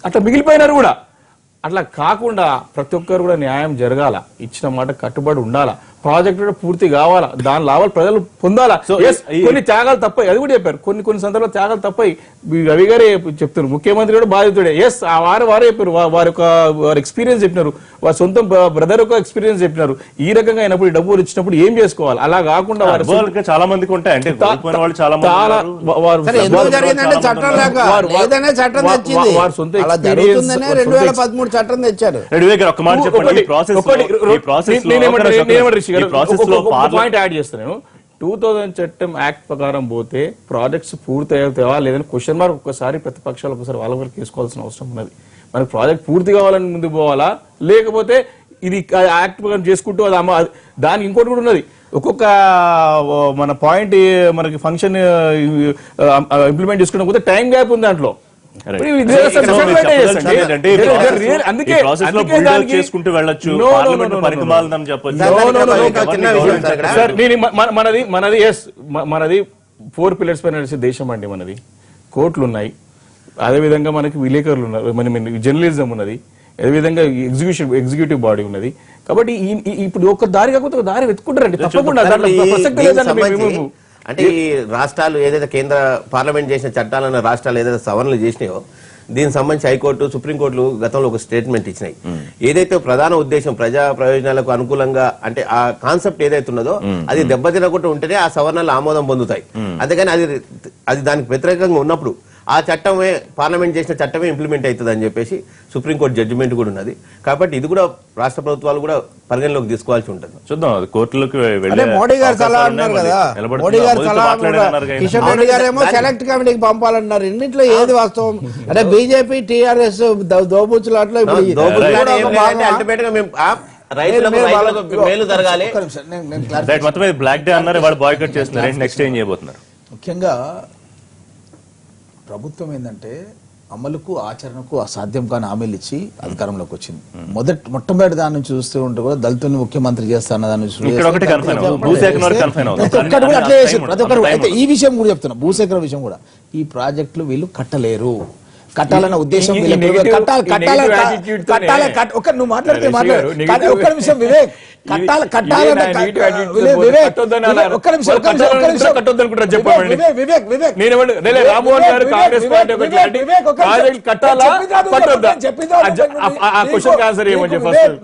అట్లా మిగిలిపోయినారు కూడా. అట్లా కాకుండా ప్రతి ఒక్కరు కూడా న్యాయం జరగాల, ఇచ్చిన మాట కట్టుబడి ఉండాలా, ప్రాజెక్టు పూర్తి కావాలా, దాని లాభాలు ప్రజలు పొందాలా. కొన్ని త్యాగాలు తప్పాయి, అది కూడా చెప్పారు. కొన్ని సందర్భాలు త్యాగాలు తప్పాయి. రవి గారే చెప్తున్నారు, ముఖ్యమంత్రి కూడా బాధితుడే. ఎస్, వారే చెప్పారు, వారి ఎక్స్పీరియన్స్ చెప్పినారు, వారి సొంత బ్రదర్ యొక్క ఎక్స్పీరియన్స్ చెప్పినారు. ఈ రకంగా అయినప్పుడు డబ్బులు ఇచ్చినప్పుడు ఏం చేసుకోవాలి, అలా కాకుండా చాలా మందికి ఉంటాయి. అంటే వారి సొంత చట్టం తెచ్చారు. పాయింట్ యాడ్ చేస్తాను. 2000 చట్టం యాక్ట్ ప్రకారం పోతే ప్రాజెక్ట్స్ పూర్తి అవుతావా లేదని క్వశ్చన్ మార్క్ ఒక్కసారి ప్రతిపక్షాలు ఒకసారి వాళ్ళ వరకు తీసుకోవాల్సిన అవసరం ఉన్నది. మనకి ప్రాజెక్ట్ పూర్తి కావాలని ముందు పోవాలా, లేకపోతే ఇది యాక్ట్ ప్రకారం చేసుకుంటూ దానికి ఇంకోటి కూడా ఉన్నది. ఒక్కొక్క మన పాయింట్ మనకి ఫంక్షన్ ఇంప్లిమెంట్ చేసుకున్న పోతే టైం గ్యాప్ ఉంది దాంట్లో. మనది 4 పిల్లర్స్ పైన నడిచే దేశం అండి మనది. కోర్టులు ఉన్నాయి, అదేవిధంగా మనకి విలేకరులు ఉన్నారు, మన జర్నలిజం ఉన్నది, అదేవిధంగా ఎగ్జిక్యూటివ్ బాడీ ఉన్నది. కాబట్టి ఇప్పుడు ఒక దారి కాకపోతే ఒక దారి వెతుకుంటారండి తప్పకుండా. దాంట్లో ప్రసక్తి లేదండి. మేము అంటే ఈ రాష్ట్రాలు ఏదైతే కేంద్ర పార్లమెంట్ చేసిన చట్టాలను రాష్ట్రాలు ఏదైతే సవరణలు చేసినాయో దీనికి సంబంధించి హైకోర్టు సుప్రీంకోర్టులు గతంలో ఒక స్టేట్మెంట్ ఇచ్చినాయి. ఏదైతే ప్రధాన ఉద్దేశం ప్రజా ప్రయోజనాలకు అనుకూలంగా అంటే ఆ కాన్సెప్ట్ ఏదైతే ఉన్నదో అది దెబ్బతినకుండా ఉంటేనే ఆ సవరణలు ఆమోదం పొందుతాయి. అందుకని అది దానికి వ్యతిరేకంగా ఉన్నప్పుడు ఆ చట్టమే పార్లమెంట్ చేసిన చట్టమే ఇంప్లిమెంట్ అవుతుంది అని చెప్పేసి సుప్రీంకోర్టు జడ్జిమెంట్ కూడా ఉన్నది. కాబట్టి ఇది కూడా రాష్ట్ర ప్రభుత్వాలు కూడా పరిగణలోకి తీసుకోవాల్సి ఉంటుంది. చూద్దాం, అది కోర్టులోకి అంటే మోడీ గారు సలహా అన్నారు కదా, మోడీ గారు సలహా కిషన్ రెడ్డి గారు ఏమో సెలెక్ట్ కమిటీకి పంపాలన్నారు. ఇన్నింటిలో ఏది వాస్తవం? అంటే బీజేపీ టీఆర్ఎస్ దోబుచ్చులాట్లో అల్టిమేట్ గా మేము రైతులకు మేలు జరగాలి. మొత్తం మీద బ్లాక్ డే అన్నారు, వాళ్ళు బాయ్కట్ చేస్తున్నారు. నెక్స్ట్ ఏం చేయబోతున్నారు? ముఖ్యంగా ప్రభుత్వం ఏంటంటే అమలుకు ఆచరణకు అసాధ్యం కాని హామీలు ఇచ్చి అధికారంలోకి వచ్చింది. మొట్టమొదటి దాని నుంచి చూస్తూ ఉంటే కూడా దళితుల్ని ముఖ్యమంత్రి చేస్తాన్న దాని నుంచి ప్రతి ఒక్కరు. అయితే ఈ విషయం కూడా చెప్తున్నా, భూసేకరణ విషయం కూడా ఈ ప్రాజెక్టులు వీళ్ళు కట్టలేరు. కట్టాలన్న ఉద్దేశం నువ్వు మాట్లాడితే ఒక్క నిమిషం వివేక్,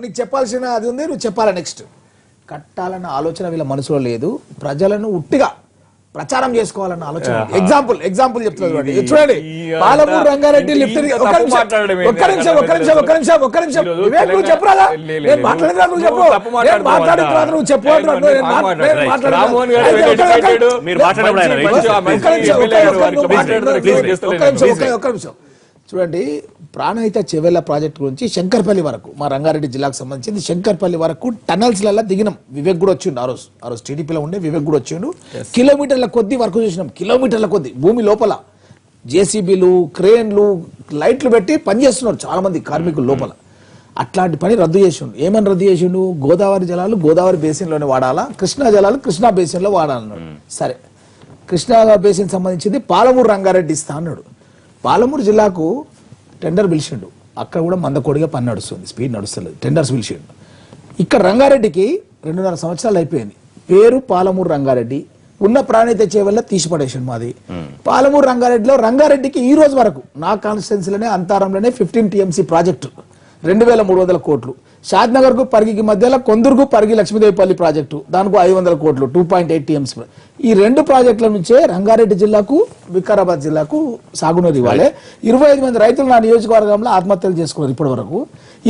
నీకు చెప్పాల్సిన అది ఉంది, నువ్వు చెప్పాలా. నెక్స్ట్ కట్టాలన్న ఆలోచన వీళ్ళ మనసులో లేదు. ప్రజలను ఉట్టిగా ప్రచారం చేసుకోవాలన్న ఆలోచన. ఎగ్జాంపుల్ చెప్తున్నారు చూడండి, పాలమూరు రంగారెడ్డి లిఫ్ట్. ఒక్క నిమిషం వివేక్, నువ్వు చెప్పరాదా? నేను మాట్లాడిన నువ్వు చెప్పు, మాట్లాడిన నువ్వు చెప్పు. ఒక్క నిమిషం చూడండి, ప్రాణహిత చెవెళ్ల ప్రాజెక్ట్ గురించి శంకర్పల్లి వరకు, మా రంగారెడ్డి జిల్లాకు సంబంధించింది శంకర్పల్లి వరకు టనల్స్ లలో దిగినాం. వివేక్ కూడా వచ్చిండు ఆ రోజు టీడీపీలో ఉండే వివేక్ కూడా వచ్చిండు. కిలోమీటర్ల కొద్ది వరకు చూసినాం, కిలోమీటర్ల కొద్ది భూమి లోపల జేసీబీలు, క్రేన్లు, లైట్లు పెట్టి పనిచేస్తున్నారు చాలా మంది కార్మికులు లోపల. అట్లాంటి పని రద్దు చేసిండు. ఏమని రద్దు చేసిండు? గోదావరి జలాలు గోదావరి బేసిన్ లోనే వాడాలా, కృష్ణా జలాలు కృష్ణా బేసిన్ లో వాడాలన్నాడు. సరే, కృష్ణా బేసిన్ సంబంధించింది పాలమూరు రంగారెడ్డి ఇస్తా అన్నాడు. పాలమూరు జిల్లాకు టెండర్ పిలిచిండు, అక్కడ కూడా మందకోడిగా పని నడుస్తుంది, స్పీడ్ నడుస్తలేదు, టెండర్స్ పిలిచిండు. ఇక్కడ రంగారెడ్డికి 2.5 సంవత్సరాలు అయిపోయింది. పేరు పాలమూరు రంగారెడ్డి, ఉన్న ప్రాణిత చేవల్ల తీసిపడేసిండు మాది. పాలమూరు రంగారెడ్డిలో రంగారెడ్డికి ఈ రోజు వరకు నా కాన్స్టిట్యున్సీలోనే అంతారంలోనే 15 TMC ప్రాజెక్టు 2300 కోట్లు. షాద్నగర్ కు పరిగికి మధ్యలో కొందరుకు పరిగి లక్ష్మీదేవిపల్లి ప్రాజెక్టు, దానికి 500 కోట్లు 2.8 TMC. ఈ 2 ప్రాజెక్టుల నుంచే రంగారెడ్డి జిల్లాకు, వికారాబాద్ జిల్లాకు సాగునీరు ఇవ్వాలి. 25 మంది రైతులు నా నియోజకవర్గంలో ఆత్మహత్యలు చేసుకున్నారు ఇప్పటి వరకు.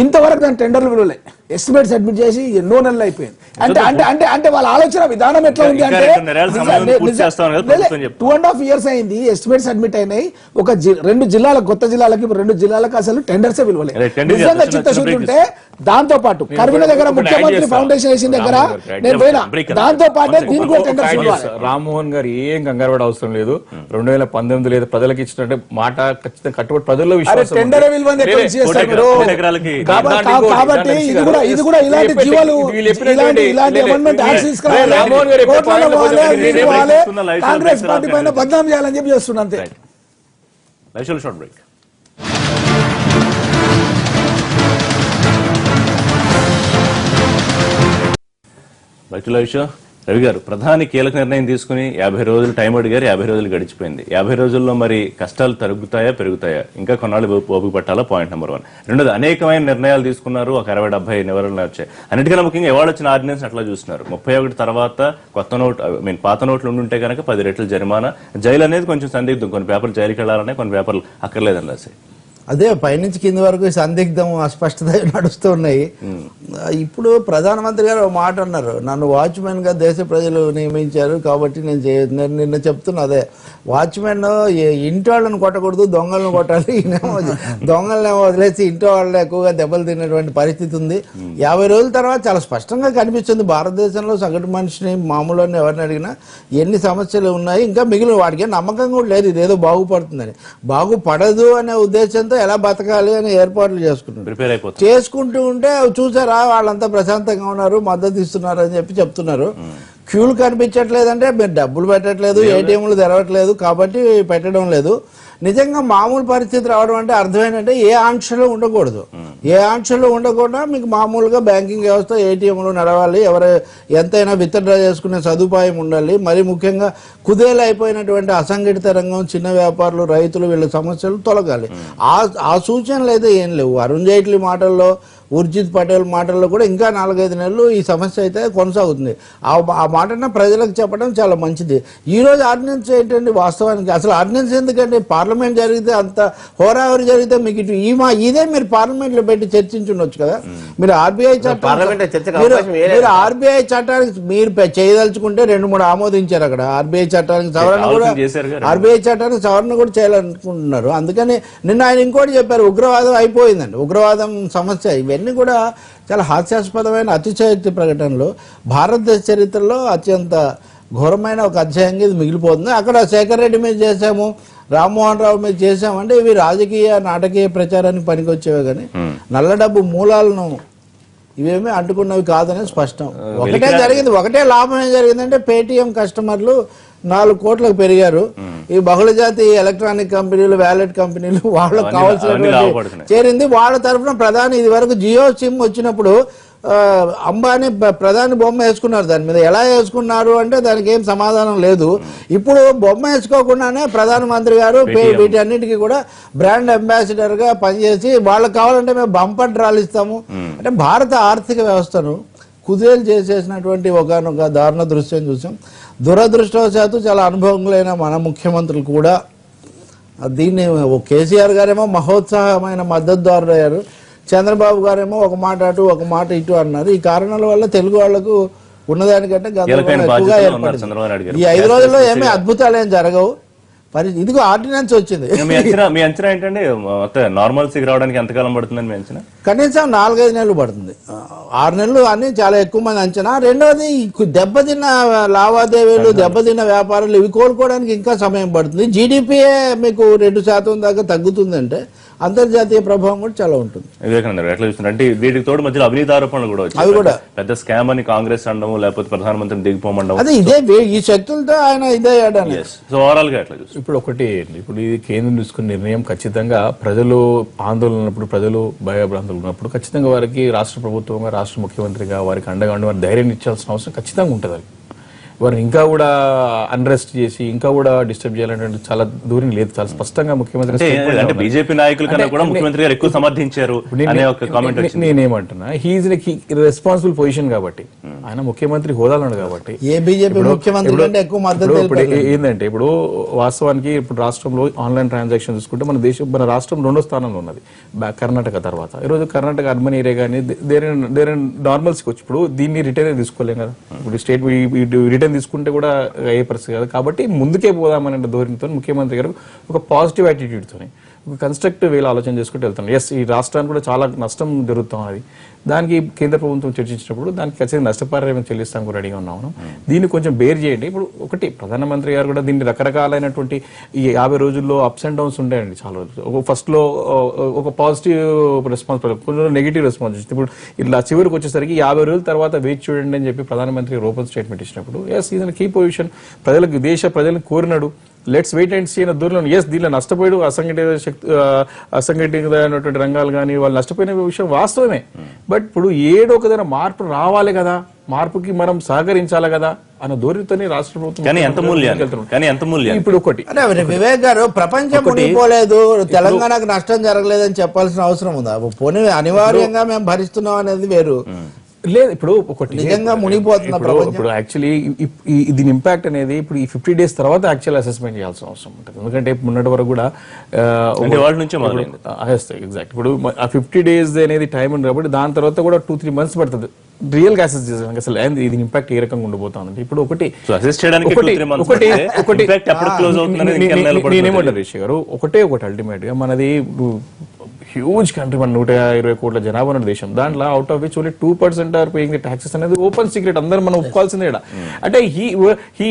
ఇంతవరకు దాని టెండర్లు విలువలే, ఎస్టిమేట్స్ అడ్మిట్ చేసి ఎన్నో నెలలు అయిపోయింది. అంటే వాళ్ళ ఆలోచన విధానం ఎట్లా ఉంది అంటే 2.5 years అయింది, ఎస్టిమేట్స్ అడ్మిట్ అయినాయి. 2 జిల్లాలకు, కొత్త జిల్లాలకి 2 జిల్లాలకు అసలు టెండర్సే విలువలే. నిజంగా చిత్తశుద్ధి ఉంటే దాంతో పాటు కర్మిన దగ్గర ముఖ్యమంత్రి ఫౌండేషన్ వేసిన దగ్గర నేను పోయినా, దాంతో పాటే దీనికి కూడా టెండర్స్ ఇవ్వాలి. రామ్మోహన్ గారు ఏం కంగారు పడే అవసరం లేదు. 2019 లేదు ప్రజలకు ఇచ్చినట్టే మాట ఖచ్చితంగా కట్టుబడి ప్రజల్లో టెండర్ కాబట్టి ఇది కూడా ఇలాంటి జీవాలు, ఇలాంటి అమెండ్మెంట్ యాక్ట్స్ కాంగ్రెస్ పార్టీ పైన బద్నాం చేయాలని చెప్పి చేస్తున్నా అంతే. రవి గారు, ప్రధాని కీలక నిర్ణయం తీసుకుని 50 రోజులు టైం అడిగారు. 50 రోజులు గడిచిపోయింది. 50 రోజుల్లో మరి కష్టాలు తరుగుతాయా పెరుగుతాయా? ఇంకా కొన్నాళ్ళు ఓపిక పట్టాలా? Point number 1. రెండోది, అనేకమైన నిర్ణయాలు తీసుకున్నారు. ఒక 60-70 నివారణలు వచ్చాయి. అన్నిటికన్నా ముఖ్యంగా ఇవాళ వచ్చిన ఆర్డినెన్స్ అట్లా చూస్తున్నారు. 31 తర్వాత కొత్త నోట్, పాత నోట్లు ఉండుంటే కనుక 10 రెట్లు జరిమానా. జైలు అనేది కొంచెం సందిగ్ధం. కొన్ని పేపర్లు జైలుకి వెళ్ళాలనే, కొన్ని పేపర్లు అక్కర్లేదని రాశాయి. అదే పైనుంచి కింది వరకు సందిగ్ధం, అస్పష్టత నడుస్తూ ఉన్నాయి. ఇప్పుడు ప్రధానమంత్రి గారు ఒక మాట అన్నారు, నన్ను వాచ్మెన్ గా దేశ ప్రజలు నియమించారు కాబట్టి నేను నిన్న చెప్తున్నా అదే, వాచ్మెన్ ఇంటి వాళ్ళని కొట్టకూడదు, దొంగలను కొట్టాలి. దొంగలనే వదిలేసి ఇంటి వాళ్ళని ఎక్కువగా దెబ్బలు తినేటువంటి పరిస్థితి ఉంది. 50 రోజుల తర్వాత చాలా స్పష్టంగా కనిపిస్తుంది భారతదేశంలో సగటు మనిషిని, మామూలు ఎవరిని అడిగినా ఎన్ని సమస్యలు ఉన్నాయి, ఇంకా మిగిలిన వాడికి నమ్మకం కూడా లేదు ఇదేదో బాగుపడుతుందని. బాగుపడదు అనే ఉద్దేశంతో ఎలా బతకాలి అని ఏర్పాట్లు చేసుకుంటూ ఉంటే చూసారా వాళ్ళంతా ప్రశాంతంగా ఉన్నారు, మద్దతు ఇస్తున్నారు అని చెప్పి చెప్తున్నారు. క్యూలు కనిపించట్లేదంటే మీరు డబ్బులు పెట్టట్లేదు, ఏటీఎంలు తెరవట్లేదు కాబట్టి పెట్టడం లేదు. నిజంగా మామూలు పరిస్థితి రావడం అంటే అర్థం ఏంటంటే ఏ ఆంక్షలు ఉండకూడదు. ఏ ఆంక్షలు ఉండకుండా మీకు మామూలుగా బ్యాంకింగ్ వ్యవస్థ ఏటీఎంలు నడవాలి, ఎవరు ఎంతైనా విత్డ్రా చేసుకునే సదుపాయం ఉండాలి. మరి ముఖ్యంగా కుదేలు అయిపోయినటువంటి అసంఘటిత రంగం, చిన్న వ్యాపారులు, రైతులు, వీళ్ళ సమస్యలు తొలగాలి. ఆ సూచనలు అయితే ఏం లేవు. అరుణ్ జైట్లీ మాటల్లో, ఉర్జిత్ పటేల్ మాటల్లో కూడా ఇంకా 4-5 నెలలు ఈ సమస్య అయితే కొనసాగుతుంది. ఆ మాటన ప్రజలకు చెప్పడం చాలా మంచిది. ఈ రోజు ఆర్డినెన్స్ ఏంటండి వాస్తవానికి? అసలు ఆర్డినెన్స్ ఎందుకంటే పార్లమెంట్ జరిగితే అంత హోరాహోరీ జరిగితే మీకు ఇదే మీరు పార్లమెంట్ లో పెట్టి చర్చించుండొచ్చు కదా. మీరు ఆర్బీఐ చట్టానికి మీరు చేయదలుచుకుంటే 2-3 ఆమోదించారు అక్కడ. ఆర్బీఐ చట్టానికి సవరణ కూడా చేయాలనుకుంటున్నారు. అందుకని నిన్న ఆయన ఇంకోటి చెప్పారు, ఉగ్రవాదం అయిపోయిందండి, ఉగ్రవాదం సమస్య. ఇవన్నీ కూడా చాలా హాస్యాస్పదమైన అతిశయోక్తి ప్రకటనలు. భారతదేశ చరిత్రలో అత్యంత ఘోరమైన ఒక అధ్యాయంగా ఇది మిగిలిపోతుంది. అక్కడ శేఖర్ రెడ్డి మీద చేశాము, రామ్మోహన్ రావు మీద చేశామంటే ఇవి రాజకీయ నాటకీయ ప్రచారానికి పనికొచ్చేవే కానీ నల్ల డబ్బు మూలాలను ఇవేమీ అంటుకున్నవి కాదని స్పష్టం. ఒకటే లాభం ఏం జరిగిందంటే పేటీఎం కస్టమర్లు 4 కోట్లకు పెరిగారు. ఈ బహుళజాతి ఎలక్ట్రానిక్ కంపెనీలు, వ్యాలెట్ కంపెనీలు వాళ్ళకు కావాల్సిన చేరింది. వాళ్ళ తరఫున ప్రధాని ఇది వరకు జియో సిమ్ వచ్చినప్పుడు అంబానీ ప్రధాని బొమ్మ వేసుకున్నారు. దాని మీద ఎలా వేసుకున్నారు అంటే దానికి ఏం సమాధానం లేదు. ఇప్పుడు బొమ్మ వేసుకోకుండానే ప్రధానమంత్రి గారు వీటన్నిటికీ కూడా బ్రాండ్ అంబాసిడర్ గా పనిచేసి వాళ్ళకి కావాలంటే మేము బంపర్ డ్రాలు ఇస్తాము అంటే భారత ఆర్థిక వ్యవస్థను కుదేలు చేసేసినటువంటి ఒకనొక దారుణ దృశ్యం చూసాం. దురదృష్టవశాత్తు చాలా అనుభవములైన మన ముఖ్యమంత్రులు కూడా దీన్ని, కేసీఆర్ గారేమో మహోత్సాహమైన మద్దతుదారులు అయ్యారు, చంద్రబాబు గారేమో ఒక మాట అటు ఒక మాట ఇటు అన్నారు. ఈ కారణాల వల్ల తెలుగు వాళ్లకు ఉన్నదానికంటే ఎక్కువగా ఏర్పడింది. ఈ 5 రోజుల్లో ఏమీ అద్భుతాలు ఏం జరగవు. ఇదిగో ఆర్డినెన్స్ వచ్చింది. మీ అంచనా ఏంటంటే నార్మల్సీకి రావడానికి ఎంతకాలం పడుతుందని మీ అంచనా? కనీసం 4-5 నెలలు పడుతుంది. 6 నెలలు అని చాలా ఎక్కువ మంది అంచనా. రెండోది దెబ్బతిన్న లావాదేవీలు, దెబ్బతిన్న వ్యాపారాలు ఇవి కోలుకోవడానికి ఇంకా సమయం పడుతుంది. జీడిపిఏ మీకు 2% దాకా తగ్గుతుందంటే అంతర్జాతీయ ప్రభావం కూడా చాలా ఉంటుంది. వివేకానంద ఎట్లా చూస్తున్నారు అంటే వీటికి తోడు మధ్యలో అవినీతి ఆరోపణలు కూడా వచ్చాయి. అవి కూడా పెద్ద స్కామ్ అని కాంగ్రెస్ అనడం, లేకపోతే ప్రధానమంత్రిని దిగిపోమండం, అదే ఇదే ఈ శక్తులతో ఆయన ఇదే అయ్యాడు. సో ఓవరాల్ గా ఎట్లా చూస్తారు? ఇప్పుడు ఇది కేంద్రం తీసుకున్న నిర్ణయం ఖచ్చితంగా ప్రజలు ఆందోళన ఉన్నప్పుడు, ప్రజలు భయభ్రాంతులు ఉన్నప్పుడు ఖచ్చితంగా వారికి రాష్ట్ర ప్రభుత్వంగా, రాష్ట్ర ముఖ్యమంత్రిగా వారికి అండగా ఉండి వారి ధైర్యం ఇచ్చాల్సిన అవసరం ఖచ్చితంగా ఉంటుంది. వారిని ఇంకా కూడా అన్రెస్ట్ చేసి ఇంకా కూడా డిస్టర్బ్ చేయాలంటే చాలా దూరం లేదు. చాలా స్పష్టంగా ముఖ్యమంత్రి అంటే బీజేపీ నాయకుల కన్నా కూడా ముఖ్యమంత్రి గారు ఎక్కువ సమర్థించారు అనే ఒక కామెంట్ వచ్చింది. నేనేమంటున్నా, హీఈస్ రెస్పాన్సిబుల్ పొజిషన్ కాబట్టి, ఆయన ముఖ్యమంత్రి హోదాలో ఉన్నాడు కాబట్టి. ఏ బీజేపీ ముఖ్యమంత్రి కంటే ఎక్కువ మద్దతు. ఇప్పుడు ఏంటంటే ఇప్పుడు వాస్తవానికి ఇప్పుడు రాష్ట్రంలో ఆన్లైన్ ట్రాన్సాక్షన్ చూసుకుంటే మన రాష్ట్రం 2వ స్థానంలో ఉన్నది కర్ణాటక తర్వాత. ఈరోజు కర్ణాటక అర్బన్ ఏరియా కానీ దేర్ నార్మల్స్కి వచ్చి ఇప్పుడు దీన్ని రిటైన్ తీసుకోలేం కదా. ఇప్పుడు స్టేట్ రిటైన్ తీసుకుంటే కూడా అయ్యే పరిస్థితి కదా. కాబట్టి ముందుకే పోదామనే ధోరణితో ముఖ్యమంత్రి గారు ఒక పాజిటివ్ యాటిట్యూడ్తో ఒక కన్స్ట్రక్టివ్ వేలో ఆలోచన చేసుకుంటూ వెళ్తాను. ఎస్, ఈ రాష్ట్రానికి కూడా చాలా నష్టం జరుగుతాం. అది దానికి కేంద్ర ప్రభుత్వం చర్చించినప్పుడు దానికి ఖచ్చితంగా నష్టపరిహారం చెల్లిస్తాం కూడా రెడీగా ఉన్నాము. దీన్ని కొంచెం బేర్ చేయండి. ఇప్పుడు ఒకటి ప్రధానమంత్రి గారు కూడా దీన్ని రకరకాలైనటువంటి ఈ 50 రోజుల్లో అప్స్ అండ్ డౌన్స్ ఉంటాయండి చాలా రోజులు. ఫస్ట్ లో ఒక పాజిటివ్ రెస్పాన్స్, కొంచెం నెగిటివ్ రెస్పాన్స్ వచ్చింది. ఇప్పుడు ఇట్లా చివరికి వచ్చేసరికి 50 రోజుల తర్వాత వేచి చూడండి అని చెప్పి ప్రధానమంత్రి ఓపెన్ స్టేట్మెంట్ ఇచ్చినప్పుడు ఎస్, ఇది కీ పొజిషన్, ప్రజలకు దేశ ప్రజలను కోరినాడు. లెట్స్ వెయిట్ అండ్ సీ అనే దూరంలో ఎస్, దీనిలో నష్టపోయాడు అసంఘటితమైనటువంటి రంగాలు కానీ వాళ్ళు నష్టపోయిన విషయం వాస్తవమే. బట్ ఇప్పుడు ఏడో ఒకదైనా మార్పు రావాలి కదా, మార్పుకి మనం సహకరించాలి కదా అన్న ధోరణితోనే రాష్ట్ర ప్రభుత్వం. ఇప్పుడు ఒకటి వివేక్ గారు, ప్రపంచం మునిగిపోలేదు, తెలంగాణకు నష్టం జరగలేదని చెప్పాల్సిన అవసరం ఉందా? పోనీ అనివార్యంగా మేము భరిస్తున్నాం అనేది వేరు. లేదు, ఇప్పుడు ఒకటి నిజంగా మునిగిపోతున్న ఇప్పుడు యాక్చువల్లీ దీని ఇంపాక్ట్ అనేది ఇప్పుడు ఈ 50 days తర్వాత యాక్చువల్ అసెస్మెంట్ చేయాల్సిన అవసరం ఉంటుంది. ఎందుకంటే మొన్నటి వరకు కూడా ఎగ్జాక్ట్ ఇప్పుడు ఆ 50 days అనేది టైం ఉంది కాబట్టి దాని తర్వాత కూడా 2-3 months పడుతుంది రియల్ గా అసెస్ చేసానికి. అసలు దీని ఇంపాక్ట్ ఏ రకంగా ఉండబోతుంది ఇప్పుడు నేనేమంటారు రిషి గారు, ఒకటి అల్టిమేట్ గా మనది హ్యూజ్ కంట్రీ, మన 120 కోట్ల జనాభా ఉన్న దేశం. దాంట్లో out of which only 2% are paying the taxes అనేది ఓపెన్ సీక్రెట్, అందరూ మనం ఒప్పుకోవాల్సిందే ఇక్కడ. అంటే he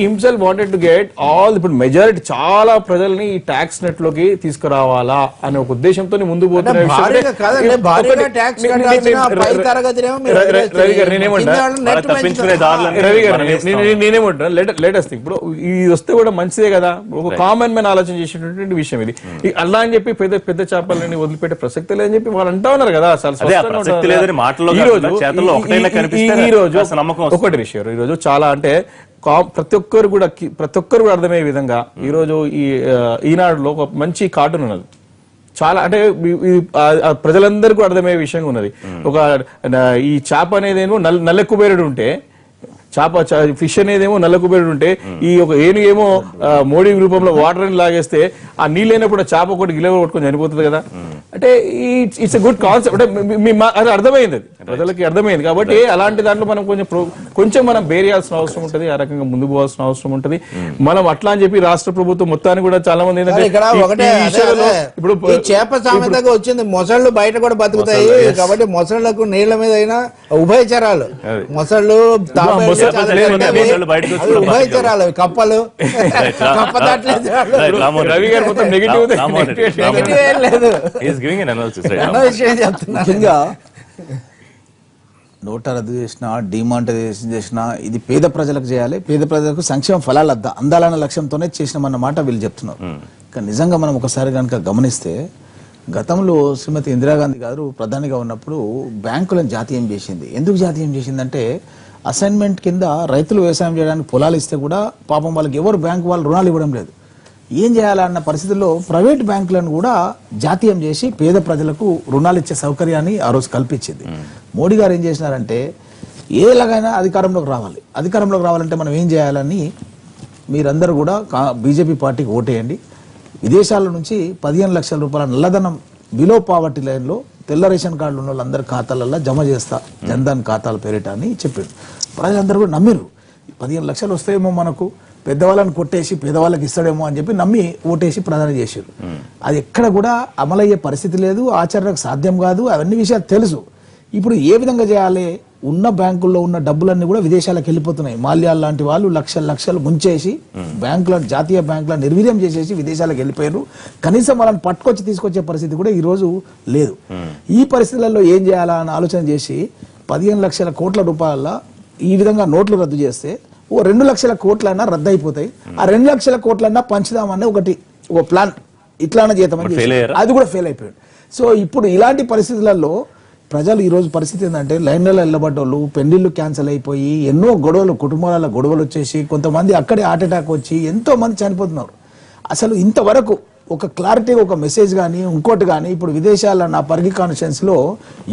himself wanted to get all, ఇప్పుడు మెజారిటీ చాలా ప్రజల్ని ఈ ట్యాక్స్ నెట్ లోకి తీసుకురావాలా అనే ఒక ఉద్దేశంతో ముందు పోతున్న విషయం. భారీగా కాదండి, భారీగా ట్యాక్స్ కట్టాల్సిన పై తరగతినేమో మీరు రవి గారు నేనేమంటా, తప్పించుకునే దారులను రవి గారు నేనేమంటున్నా, లేటెస్ట్ ఇప్పుడు ఇది వస్తే కూడా మంచిదే కదా, ఒక కామన్ మ్యాన్ ఆలోచన చేసేటటువంటి విషయం ఇది. అలా అని చెప్పి పెద్ద పెద్ద చేపలని వదిలిపెట్టే ప్రసక్తి లేదని చెప్పి వాళ్ళు అంటా ఉన్నారు కదా. అసలు ఈ రోజు ఒకటి విషయం, ఈ రోజు చాలా అంటే ప్రతి ఒక్కరు కూడా అర్థమయ్యే విధంగా ఈ రోజు ఈనాడులో ఒక మంచి కార్టూన్ ఉన్నది, చాలా అంటే ప్రజలందరికీ అర్థమయ్యే విషయంగా ఉన్నది. ఒక ఈ చేప అనేదేమో నల్ల కుబేరుడు ఉంటే, ఫిష్ అనేదేమో నల్ల కుబేరుడు ఉంటే, ఈ ఒక ఏనుగేమో మోడీ రూపంలో వాటర్ అని లాగేస్తే ఆ నీళ్ళు అయినప్పుడు చేప ఒకటి గిలవ కొట్టుకొని చనిపోతుంది కదా. అంటే ఇట్స్ ఎ గుడ్ కాన్సెప్ట్, అంటే అది అర్థమైంది, అది ప్రజలకి అర్థమైంది. కాబట్టి అలాంటి దాంట్లో మనం కొంచెం మనం బేరేయాల్సిన అవసరం ఉంటుంది, ఆ రకంగా ముందుకు పోవాల్సిన అవసరం ఉంటుంది. మనం అట్లా అని చెప్పి రాష్ట్ర ప్రభుత్వం మొత్తాన్ని కూడా చాలా మంది ఇప్పుడు చేప సామెతగా వచ్చింది, మొసళ్ళు బయట కూడా బతుకుతాయి కాబట్టి మొసళ్లకు నీళ్ల మీద అయినా ఉభయచరాలు, మొసళ్ళు ఉభయచరాలు, కప్పలు రవి గారు మొత్తం నెగిటివ్ లేదు. ముఖ్యంగా నోటా రద్దు చేసినా, డిమానిటైజేషన్ చేసినా ఇది పేద ప్రజలకు చేయాలి, పేద ప్రజలకు సంక్షేమ ఫలాలు అందాలన్న లక్ష్యంతోనే చేసినామన్నమాట వీళ్ళు చెప్తున్నారు. కానీ నిజంగా మనం ఒకసారి కనుక గమనిస్తే, గతంలో శ్రీమతి ఇందిరాగాంధీ గారు ప్రధానిగా ఉన్నప్పుడు బ్యాంకులను జాతీయం చేసింది. ఎందుకు జాతీయం చేసిందంటే, అసైన్మెంట్ కింద రైతులు వ్యవసాయం చేయడానికి పొలాలు ఇస్తే కూడా పాపం వాళ్ళకి ఎవరు బ్యాంకు వాళ్ళు రుణాలు ఇవ్వడం లేదు. ఏం చేయాలన్న పరిస్థితుల్లో ప్రైవేట్ బ్యాంకులను కూడా జాతీయం చేసి పేద ప్రజలకు రుణాలు ఇచ్చే సౌకర్యాన్ని ఆ రోజు కల్పించింది. మోడీ గారు ఏం చేసినారంటే, ఏలాగైనా అధికారంలోకి రావాలంటే మనం ఏం చేయాలని మీరందరూ కూడా బీజేపీ పార్టీకి ఓటేయండి, విదేశాల నుంచి 15 లక్షల రూపాయల నల్లధనం బిలో పావర్టీ లైన్లో తెల్ల రేషన్ కార్డులు ఉన్న వాళ్ళందరి ఖాతాలలో జమ చేస్తా, జన్ధన్ ఖాతాల పేరిట అని చెప్పాడు. ప్రజలందరూ కూడా నమ్మిరు, 15 లక్షలు వస్తాయేమో మనకు, పెద్దవాళ్ళని కొట్టేసి పేదవాళ్ళకి ఇస్తాడేమో అని చెప్పి నమ్మి ఓటేసి ప్రధాని చేశారు. అది ఎక్కడ కూడా అమలయ్యే పరిస్థితి లేదు, ఆచరణకు సాధ్యం కాదు, అవన్నీ విషయాలు తెలుసు. ఇప్పుడు ఏ విధంగా చేయాలి? ఉన్న బ్యాంకుల్లో ఉన్న డబ్బులన్నీ కూడా విదేశాలకు వెళ్ళిపోతున్నాయి. మాల్యాల్ లాంటి వాళ్ళు లక్షలు ముంచేసి బ్యాంకులను, జాతీయ బ్యాంకులను నిర్వీర్యం చేసేసి విదేశాలకు వెళ్ళిపోయారు. కనీసం వాళ్ళని పట్టుకొచ్చి తీసుకొచ్చే పరిస్థితి కూడా ఈ రోజు లేదు. ఈ పరిస్థితులలో ఏం చేయాలా అని ఆలోచన చేసి 15 లక్షల కోట్ల రూపాయల ఈ విధంగా నోట్లు రద్దు చేస్తే ఓ 2 లక్షల కోట్లన్నా రద్దు అయిపోతాయి. ఆ 2 లక్షల కోట్లన్నా పంచుదామని ఒక ప్లాన్ ఇట్లానే చేద్దామని, అది కూడా ఫెయిల్ అయిపోయాడు. సో ఇప్పుడు ఇలాంటి పరిస్థితులలో ప్రజలు ఈ రోజు పరిస్థితి ఏంటంటే, లైన్లలో వెళ్ళబడ్డోళ్ళు, పెళ్లిళ్ళు క్యాన్సిల్ అయిపోయి ఎన్నో గొడవలు, కుటుంబాల గొడవలు వచ్చేసి కొంతమంది అక్కడే హార్ట్ అటాక్ వచ్చి ఎంతో మంది చనిపోతున్నారు. అసలు ఇంతవరకు ఒక క్లారిటీ, ఒక మెసేజ్ కానీ ఇంకోటి కానీ, ఇప్పుడు విదేశాల నా పరిగి కాన్స్టిట్యుయెన్సీ లో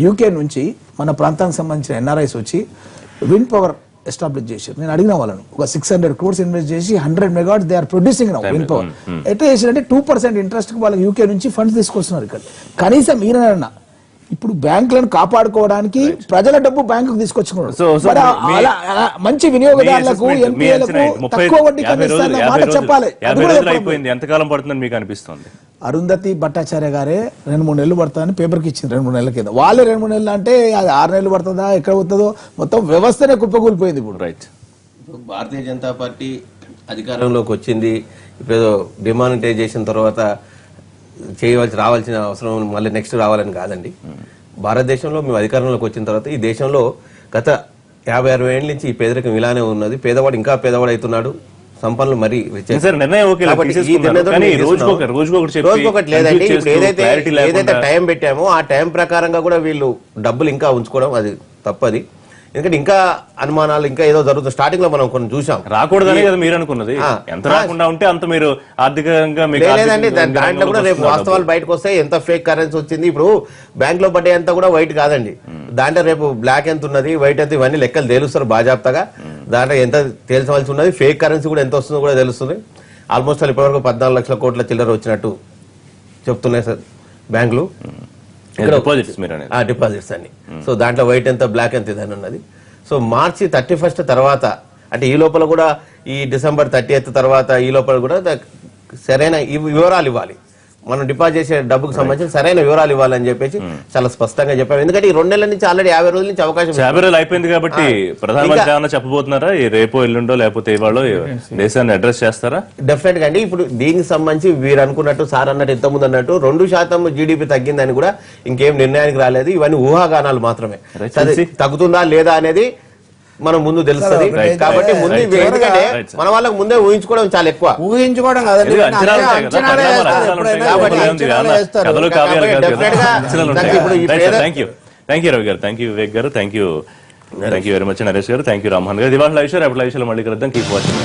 యూకే నుంచి మన ప్రాంతానికి సంబంధించిన ఎన్ఆర్ఐస్ వచ్చి విండ్ పవర్ ఎస్టాబ్లిష్ చేశారు. నేను అడిగిన వాళ్ళను, ఒక 600 crores ఇన్వెస్ట్ చేసి 100 megawatts they are producing now wind power. ఎట్లా చేశారంటే 2% ఇంట్రెస్ట్ కి వాళ్ళకి యూకే నుంచి ఫండ్స్ తీసుకొస్తున్నారు. ఇక్కడ కనీసం ఈయన ఇప్పుడు బ్యాంకులను కాపాడుకోవడానికి ప్రజల డబ్బు బ్యాంకుకు తీసుకొచ్చుకున్నారు. మంచి వినియోగదారులకు, ఎంపీలకు తక్కువ వడ్డీకి అందిస్తారన్న మాట చెప్పాలి. ఎంతకాలం పడుతుందని మీకు అనిపిస్తుంది? అరుంధతి భట్టాచార్య గారే 2-3 నెలలు పడుతుందని పేపర్కి ఇచ్చింది. 2-3 నెలల కింద వాళ్ళే 2-3 నెలలు అంటే అది 6 నెలలు పడుతుందా, ఎక్కడ పోతుందో మొత్తం వ్యవస్థనే కుప్పకూలిపోయింది. ఇప్పుడు రైట్, భారతీయ జనతా పార్టీ అధికారంలోకి వచ్చింది, ఇప్పుడు డిమానిటైజేషన్ తర్వాత రావాల్సిన అవసరం మళ్ళీ నెక్స్ట్ రావాలని కాదండి. భారతదేశంలో మేము అధికారంలోకి వచ్చిన తర్వాత ఈ దేశంలో గత 50-60 ఏళ్ళ నుంచి ఈ పేదరికం ఇలానే ఉన్నది. పేదవాడు ఇంకా పేదవాడు అవుతున్నాడు, సంపన్నులు మరీ రోజుకొకటి లేదండి. ఇప్పుడు ఏదైతే టైం పెట్టామో ఆ టైం ప్రకారంగా కూడా వీళ్ళు డబ్బులు ఇంకా ఉంచుకోవడం అది తప్పది. ఎందుకంటే ఇంకా అనుమానాలు, ఇంకా ఏదో జరుగుతుంది. స్టార్టింగ్ లో మనం కొన్ని చూసాం, రాకూడదని కదా మీరు అనుకున్నది. ఎంత రాకుండా ఉంటే అంత మీరు ఆర్థికంగా లేదండి. దాంట్లో కూడా రేపు వాస్తవాలు బయటకు వస్తాయి. ఎంత ఫేక్ కరెన్సీ వచ్చింది, ఇప్పుడు బ్యాంక్ లో పడ్డే అంతా కూడా వైట్ కాదండి. దాంట్లో రేపు బ్లాక్ ఎంత ఉన్నది, వైట్ ఎంత, ఇవన్నీ లెక్కలు తేలుస్తారు బాజాప్తాగా. దాంట్లో ఎంత తేల్చవలసి ఉన్నది, ఫేక్ కరెన్సీ కూడా ఎంత వస్తుందో కూడా తెలుస్తుంది. ఆల్మోస్ట్ ఇప్పటివరకు 14 లక్షల కోట్ల చిల్లర వచ్చినట్టు చెప్తున్నాయి సార్ బ్యాంకులు, డిపాజిట్స్ అన్ని. సో దాంట్లో వైట్ ఎంత, బ్లాక్ ఎంత ఇదని ఉన్నది. సో మార్చి 31 తర్వాత, అంటే ఈ లోపల కూడా ఈ డిసెంబర్ 30th తర్వాత ఈ లోపల కూడా సరైన వివరాలు ఇవ్వాలి. మనం డిపాజిట్ చేసే డబ్బుకు సంబంధించి సరైన వివరాలు ఇవ్వాలని చెప్పేసి చాలా స్పష్టంగా చెప్పాము. ఎందుకంటే ఈ 2 నెలల నుంచి ఆల్రెడీ 50 రోజుల నుంచి అవకాశం 50 రోజులు అయిపోయింది కాబట్టి ప్రధానమంత్రి ఏమన్నా చెప్పబోతున్నారా ఈ రేపో ఎల్లుండో లేకపోతే ఇవాళ దేశాన్ని అడ్రస్ చేస్తారా? డెఫినెట్ గా అండి. ఇప్పుడు దీనికి సంబంధించి వీరు అనుకున్నట్టు సార్ అన్నట్టు ఇంతకుముందు అన్నట్టు 2% జీడీపీ తగ్గిందని కూడా ఇంకేం నిర్ణయానికి రాలేదు. ఇవన్నీ ఊహాగానాలు మాత్రమే. తగ్గుతుందా లేదా అనేది మనం ముందు తెలుస్తుంది. కాబట్టి ముందు ఎందుకంటే మన వాళ్ళకి ముందే ఊహించుకోవడం చాలా ఎక్కువ. ఊహించుకోవడం కాదండి, ఇది అంచనాలు ఉంటాయి కదా, అంచనాలే పరిణామాలు వేస్తారు. అంచనాలు ఉంటాయి ఎప్పుడైనా కదా, అంచనాలే వేస్తారు. కథలు కావ్యాలు కాదు కదా, Definitely గా అంచనాలు ఉంటాయి నాకు ఇప్పుడు ఈ కదా. పేద- థ్యాంక్ యూ రవి గారు, థ్యాంక్ యూ వివేక్ గారు, thank you very much Naresh గారు, థ్యాంక్ యూ రామ్మోహన్ గారు. ఇవాళ విషయాలు రేపటి విషయాలు మళ్ళీ కలుద్దాం. Keep watching.